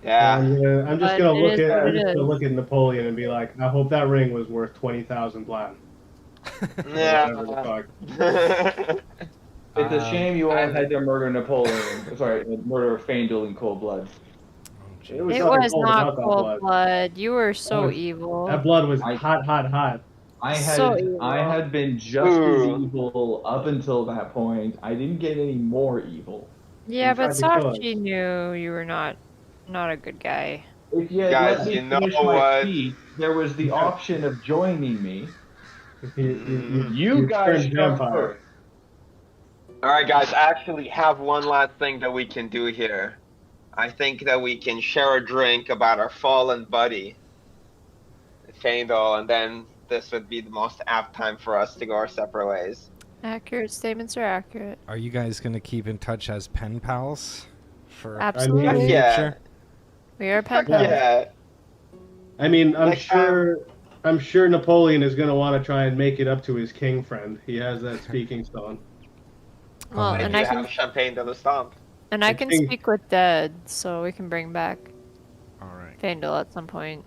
yeah. I'm just But gonna it is what it is. look at Napoleon and be like, I hope that ring was worth 20,000 platinum. Whatever the Yeah. fuck. It's a shame you all I- had to murder Napoleon. Sorry, murder Faendal in cold blood. Oh, It was It nothing was cold not about that cold blood. blood. You were so was- evil. That blood was I- hot, hot, hot. I So had evil. I had been just Ooh. as evil up until that point. I didn't get any more evil. Yeah, You but tried to kill Sachi us. knew you were not a good guy. If you had Guys, let me you know finish my what? speech, there was the option of joining me. Mm. You guys turned jumped vampire. first. All right, guys. I actually have one last thing that we can do here. I think that we can share a drink about our fallen buddy, Faendal, and then this would be the most apt time for us to go our separate ways. Accurate statements are accurate. Are you guys gonna keep in touch as pen pals? For Absolutely. the Yeah. future? We are pen Yeah. pals. Yeah. I mean, Like, I'm sure Napoleon is gonna want to try and make it up to his king friend. He has that speaking stone. Well, Maybe and I have can champagne de la stomp. I I can think- speak with Dead, so we can bring back All right. Faendal at some point.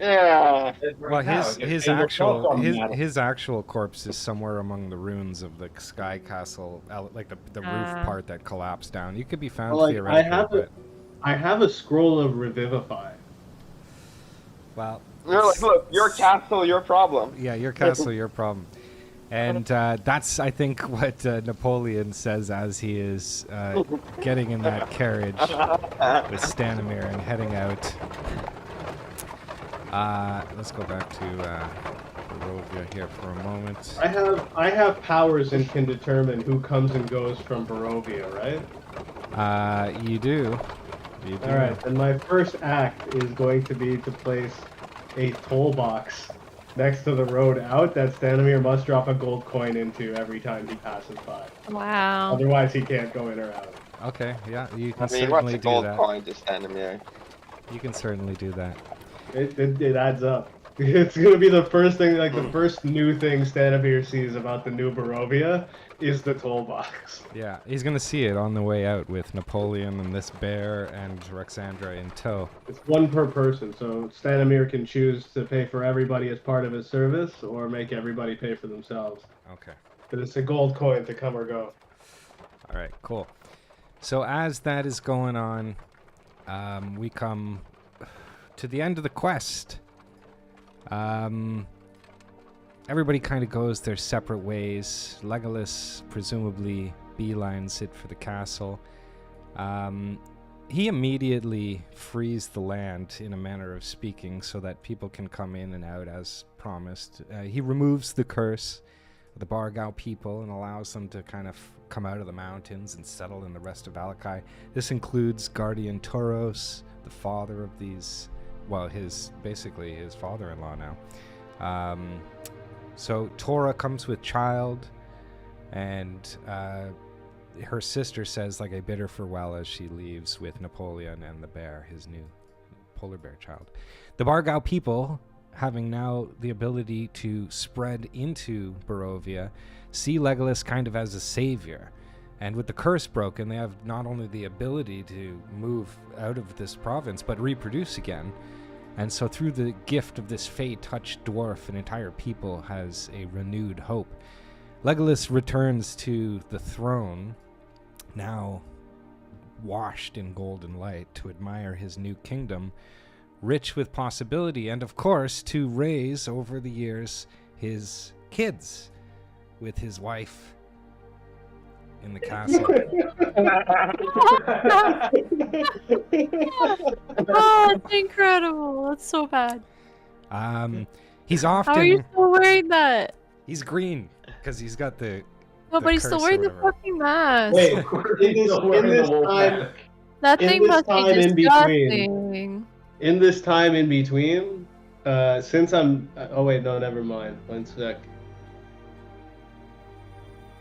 Yeah. Well, Now, his if his Faendal actual felt on his that- his actual corpse is somewhere among the ruins of the Sky Castle, like the roof part that collapsed down. You could be found Well, like, theoretically, I have a scroll of revivify. well, You're like, look, your castle, your problem. yeah, your castle, your problem. And that's, I think, what Napoleon says as he is getting in that carriage with Stanimir and heading out. Let's go back to Barovia here for a moment. I have powers and can determine who comes and goes from Barovia, right? You do. You do. All right, then my first act is going to be to place a toll box next to the road out that Stanimir must drop a gold coin into every time he passes by. Wow. Otherwise, he can't go in or out. Okay, yeah, you can I mean, what's certainly a do gold that. coin to stand in there? You can certainly do that. It adds up. It's gonna be the first thing, like the first new thing Stanimir sees about the new Barovia is the toll box. Yeah, he's gonna see it on the way out with Napoleon and this bear and Rexandra in tow. It's one per person, so Stanimir can choose to pay for everybody as part of his service, or make everybody pay for themselves. Okay. But it's a gold coin to come or go. All right, cool. So as that is going on, we come to the end of the quest. Everybody kind of goes their separate ways. Legolas presumably beelines it for the castle. He immediately frees the land, in a manner of speaking, so that people can come in and out as promised. He removes the curse of the Bargau people and allows them to kind of come out of the mountains and settle in the rest of Valakai. This includes Guardian Tauros, the father of these, well, basically his father-in-law now. So Tora comes with child, and her sister says, like, I bid her farewell as she leaves with Napoleon and the bear, his new polar bear child. The Bargau people, having now the ability to spread into Barovia, see Legolas kind of as a savior. And with the curse broken, they have not only the ability to move out of this province, but reproduce again. And so through the gift of this fey-touched dwarf, an entire people has a renewed hope. Legolas returns to the throne, now washed in golden light, to admire his new kingdom, rich with possibility, and of course to raise over the years his kids with his wife in the castle. Oh, it's incredible. That's so bad. He's How often are you still wearing that? he's green because he's got the No, but he's still curse or wearing the whatever. fucking mask. Wait, Still wearing the wolf mask. That in thing this must time be in between- disgusting. in this time in between, since I'm... oh, wait, no, never mind. One sec.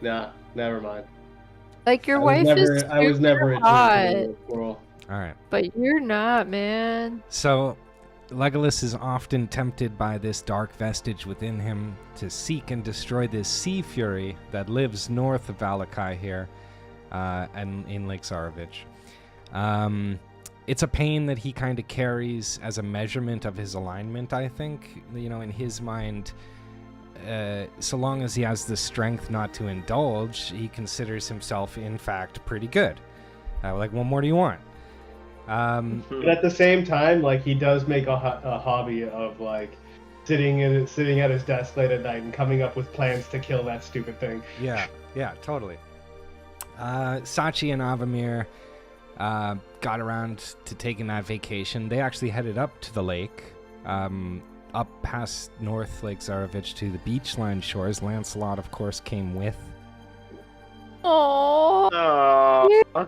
Nah, never mind. Like, your I was wife never, is I was never super hot, a squirrel. All right. but you're not, man. So, Legolas is often tempted by this dark vestige within him to seek and destroy this sea fury that lives north of Valakai here, and in Lake Zarovich. It's a pain that he kind of carries as a measurement of his alignment, I think. You know, in his mind, so long as he has the strength not to indulge, he considers himself, in fact, pretty good. Like, what more do you want? But at the same time, like, he does make a hobby of, like, sitting at his desk late at night and coming up with plans to kill that stupid thing. Yeah, totally. Sachi and Avamir got around to taking that vacation. They actually headed up to the lake, up past North Lake Zarovich to the beachline shores. Lancelot, of course, came with. Oh, Oh.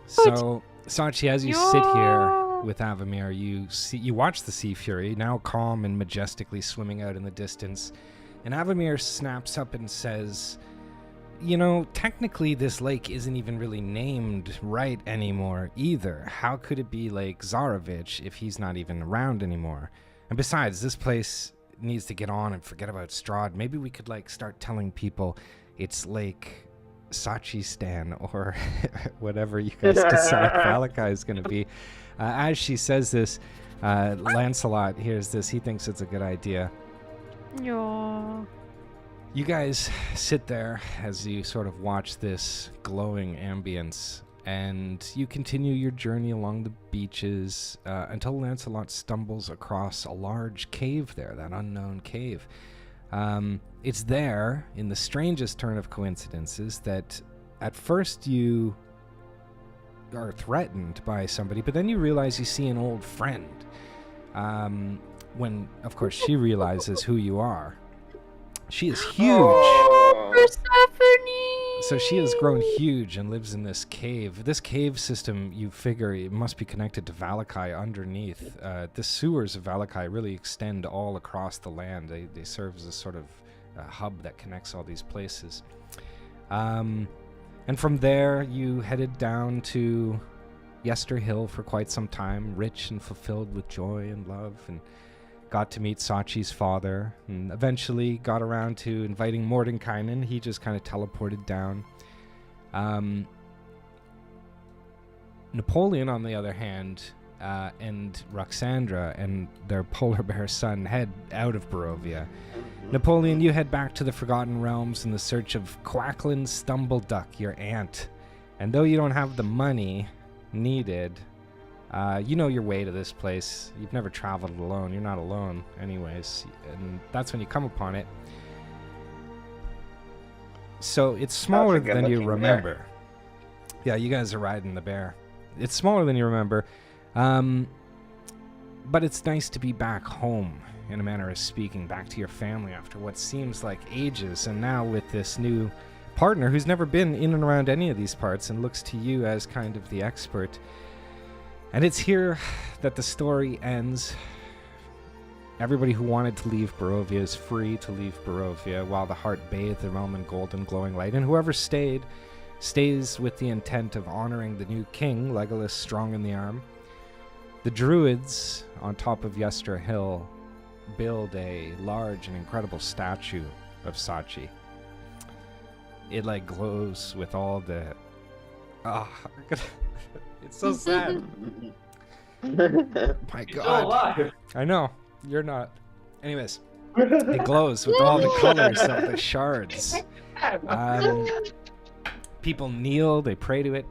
So, Sachi, as you sit here Yeah. with Avamir, you watch the Sea Fury, now calm and majestically swimming out in the distance, and Avamir snaps up and says, you know, technically this lake isn't even really named right anymore either. How could it be Lake Zarovich if he's not even around anymore? And besides, this place needs to get on and forget about Strahd. Maybe we could, like, start telling people it's Lake Sachistan or whatever you guys decide Valakai is going to be. As she says this, Lancelot hears this. He thinks it's a good idea. yeah. You guys sit there as you sort of watch this glowing ambience, and you continue your journey along the beaches until Lancelot stumbles across a large cave there, that unknown cave. It's there, in the strangest turn of coincidences, that at first you are threatened by somebody, but then you realize you see an old friend. When, of course, she realizes who you are. She is huge. Oh. Persephone! So she has grown huge and lives in this cave. This cave system, you figure, it must be connected to Valakai underneath. The sewers of Valakai really extend all across the land. They serve as a sort of hub that connects all these places. And from there, you headed down to Yester Hill for quite some time, rich and fulfilled with joy and love, and got to meet Sachi's father, and eventually got around to inviting Mordenkainen. He just kind of teleported down. Napoleon, on the other hand, and Roxandra and their polar bear son head out of Barovia. Napoleon, you head back to the Forgotten Realms in the search of Quacklin Stumbleduck, your aunt. And though you don't have the money needed, you know your way to this place. You've never traveled alone. You're not alone anyways. And that's when you come upon it. So it's smaller good than you looking bear. remember. Yeah, you guys are riding the bear. It's smaller than you remember. But it's nice to be back home, in a manner of speaking, back to your family after what seems like ages. And now with this new partner who's never been in and around any of these parts and looks to you as kind of the expert. And it's here that the story ends. Everybody who wanted to leave Barovia is free to leave Barovia while the heart bathed the realm in golden glowing light. And whoever stayed stays with the intent of honoring the new king, Legolas strong in the arm. The druids on top of Yester Hill build a large and incredible statue of Sachi. It like glows with all the it's so sad. My He's still God, alive. I know you're not. Anyways, it glows with all the colors of the shards. People kneel, they pray to it,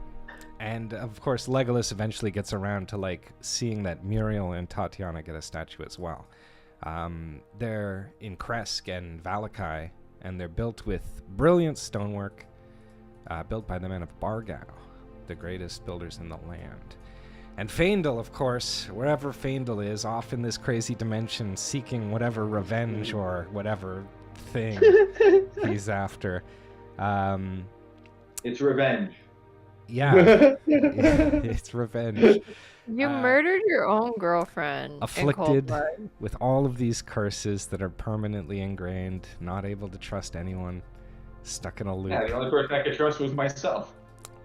and of course Legolas eventually gets around to like seeing that Muriel and Tatiana get a statue as well. They're in Kresk and Valakai, and they're built with brilliant stonework, built by the men of Bargau, the greatest builders in the land. And Faendal, of course, wherever Faendal is, off in this crazy dimension, seeking whatever revenge or whatever thing he's after. It's revenge. Yeah, it's revenge. You murdered your own girlfriend. in cold Afflicted blood. with all of these curses that are permanently ingrained, not able to trust anyone, stuck in a loop. Yeah, the only person I could trust was myself.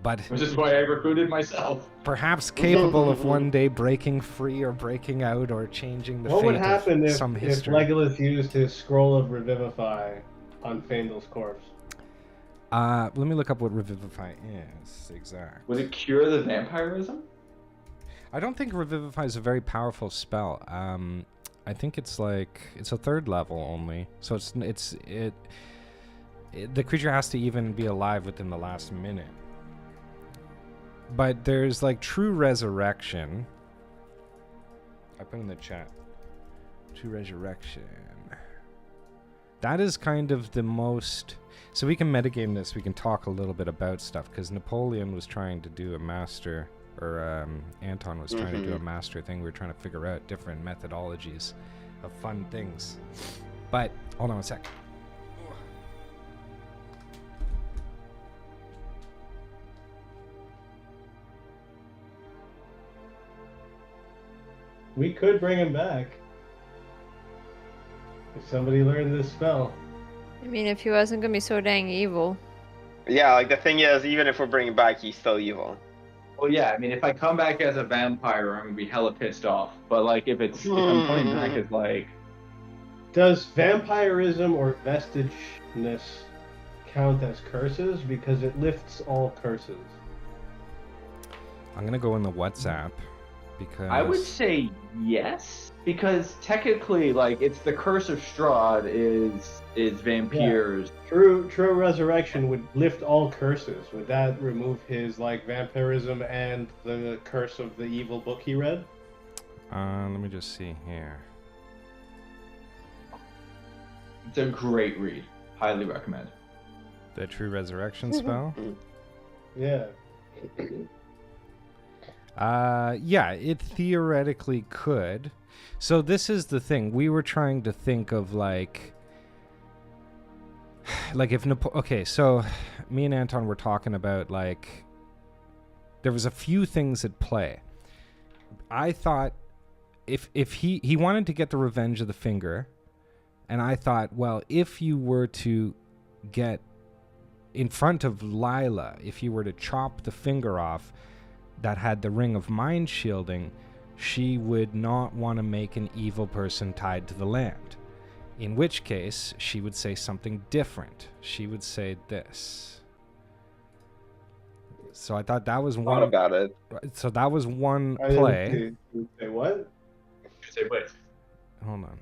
But Which is why I recruited myself. perhaps capable of one day breaking free or breaking out or changing the What fate would happen of if some history. Legolas used his scroll of revivify on Faendal's corpse? Let me look up what Revivify is, exact. Would it cure the vampirism? I don't think Revivify is a very powerful spell. I think it's like, it's a 3rd level only. So the creature has to even be alive within the last minute. But there's like True Resurrection. I put in the chat. True Resurrection. That is kind of the most... So we can metagame this. We can talk a little bit about stuff. Because Napoleon was trying to do a master... Or Anton was trying to do a master thing. We were trying to figure out different methodologies of fun things. But, hold on a sec. We could bring him back. If somebody learned this spell. I mean, if he wasn't gonna be so dang evil. Yeah, like the thing is, even if we're bringing back, he's still evil. Well, yeah, I mean, if I come back as a vampire, I'm gonna be hella pissed off. But like, if I'm coming back as like, Does vampirism or vestigeness count as curses? Because it lifts all curses. I'm gonna go in the WhatsApp because I would say yes, because technically, like, it's the curse of Strahd is vampires. True resurrection would lift all curses. Would that remove his like vampirism and the curse of the evil book he read? let me just see here. It's a great read. Highly recommend. The True Resurrection spell. Yeah. Yeah, it theoretically could. So this is the thing. We were trying to think of like if okay, so me and Anton were talking about like there was a few things at play. I thought if he wanted to get the revenge of the finger, and I thought, well, if you were to get in front of Lila, if you were to chop the finger off that had the ring of mind shielding, she would not want to make an evil person tied to the land. In which case, she would say something different. She would say this. So I thought that was Thought one. about it. So that was one I didn't play. say what? Say wait. Hold on.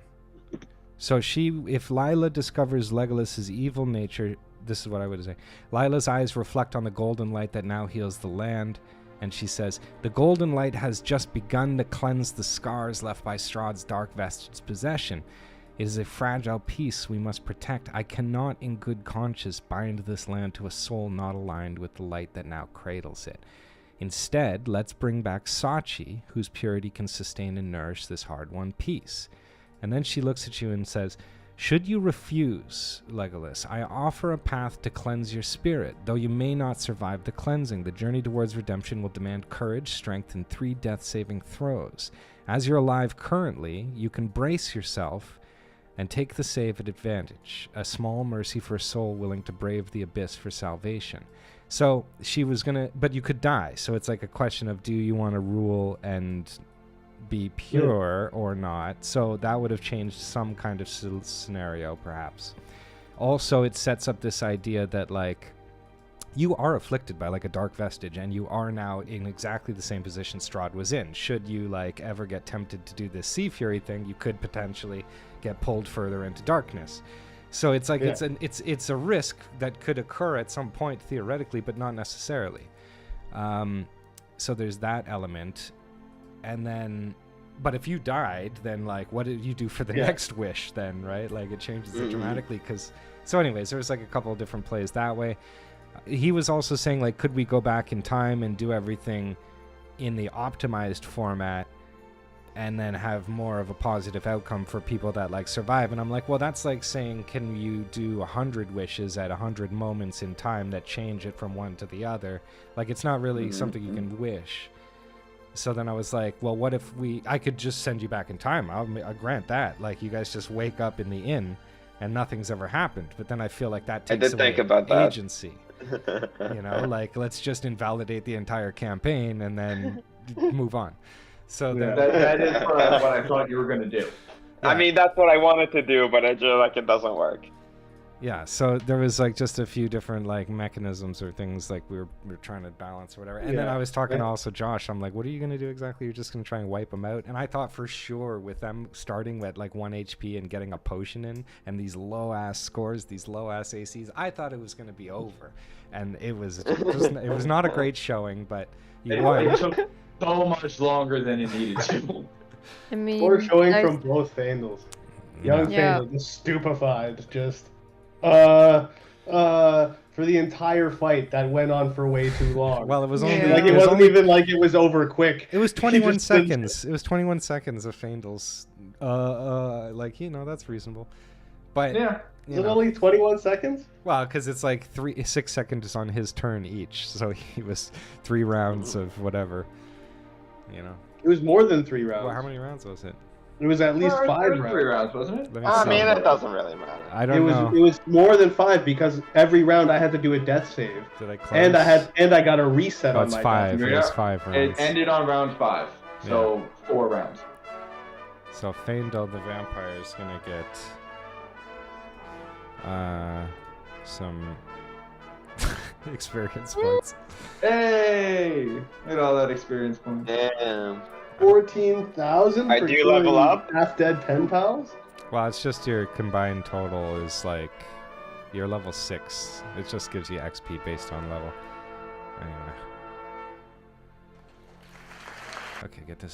So if Lila discovers Legolas's evil nature, this is what I would say. Lila's eyes reflect on the golden light that now heals the land. And she says, the golden light has just begun to cleanse the scars left by Strahd's dark vestige possession. It is a fragile piece we must protect. I cannot in good conscience bind this land to a soul not aligned with the light that now cradles it. Instead, let's bring back Sachi, whose purity can sustain and nourish this hard-won peace. And then she looks at you and says, should you refuse, Legolas, I offer a path to cleanse your spirit. Though you may not survive the cleansing, the journey towards redemption will demand courage, strength, and 3 death-saving throws. As you're alive currently, you can brace yourself and take the save at advantage, a small mercy for a soul willing to brave the abyss for salvation. So she was gonna, but you could die. So it's like a question of, do you want to rule and be pure or not? So that would have changed some kind of scenario, perhaps. Also, it sets up this idea that like you are afflicted by like a dark vestige, and you are now in exactly the same position Strahd was in. Should you like ever get tempted to do this Sea Fury thing, you could potentially get pulled further into darkness. So it's like it's a risk that could occur at some point theoretically, but not necessarily. So there's that element, and then, but if you died, then like what did you do for the next wish then, right? Like it changes it dramatically. Because so anyways, there was like a couple of different plays that way. He was also saying like, could we go back in time and do everything in the optimized format and then have more of a positive outcome for people that like survive? And I'm like, well, that's like saying, can you do 100 wishes at 100 moments in time that change it from one to the other? Like, it's not really something you can wish. So then I was like, well, what if I could just send you back in time? I'll grant that. Like, you guys just wake up in the inn and nothing's ever happened. But then I feel like that takes away agency. You know, like, let's just invalidate the entire campaign and then move on. So that is what I thought you were going to do. Yeah. I mean, that's what I wanted to do, but I feel like it doesn't work. Yeah, so there was like just a few different like mechanisms or things like we were trying to balance or whatever. And then I was talking to also Josh. I'm like, what are you going to do exactly? You're just going to try and wipe them out? And I thought for sure with them starting at like 1 HP and getting a potion in and these low-ass scores, these low-ass ACs, I thought it was going to be over. And it was it was not a great showing, but you won. It took so much longer than it needed to. I mean, Or showing from both Fandles. Young Fandle, just stupefied, just for the entire fight that went on for way too long. Well, it was only like it wasn't even like it was over quick. It was 21 seconds. It was 21 seconds of Fandles. Like, you know, that's reasonable. But is it only 21 seconds? Well, because it's like 6 seconds on his turn each, so he was 3 rounds of whatever. You know. It was more than 3 rounds. Well, how many rounds was it? It was at least 5 rounds. 3 rounds, wasn't it? I mean, it doesn't really matter. I don't know. It was more than 5 because every round I had to do a death save. Did I close? And I got a reset on it's my 5. death It was 5 rounds. It ended on round 5, so 4 rounds. So Faendal the vampire is gonna get some experience points. Hey! Look at all that experience points. Damn. 14,000 for do you level up? half-dead pen pals? Well, it's just your combined total is like you're level 6. It just gives you XP based on level. Anyway. Okay, get this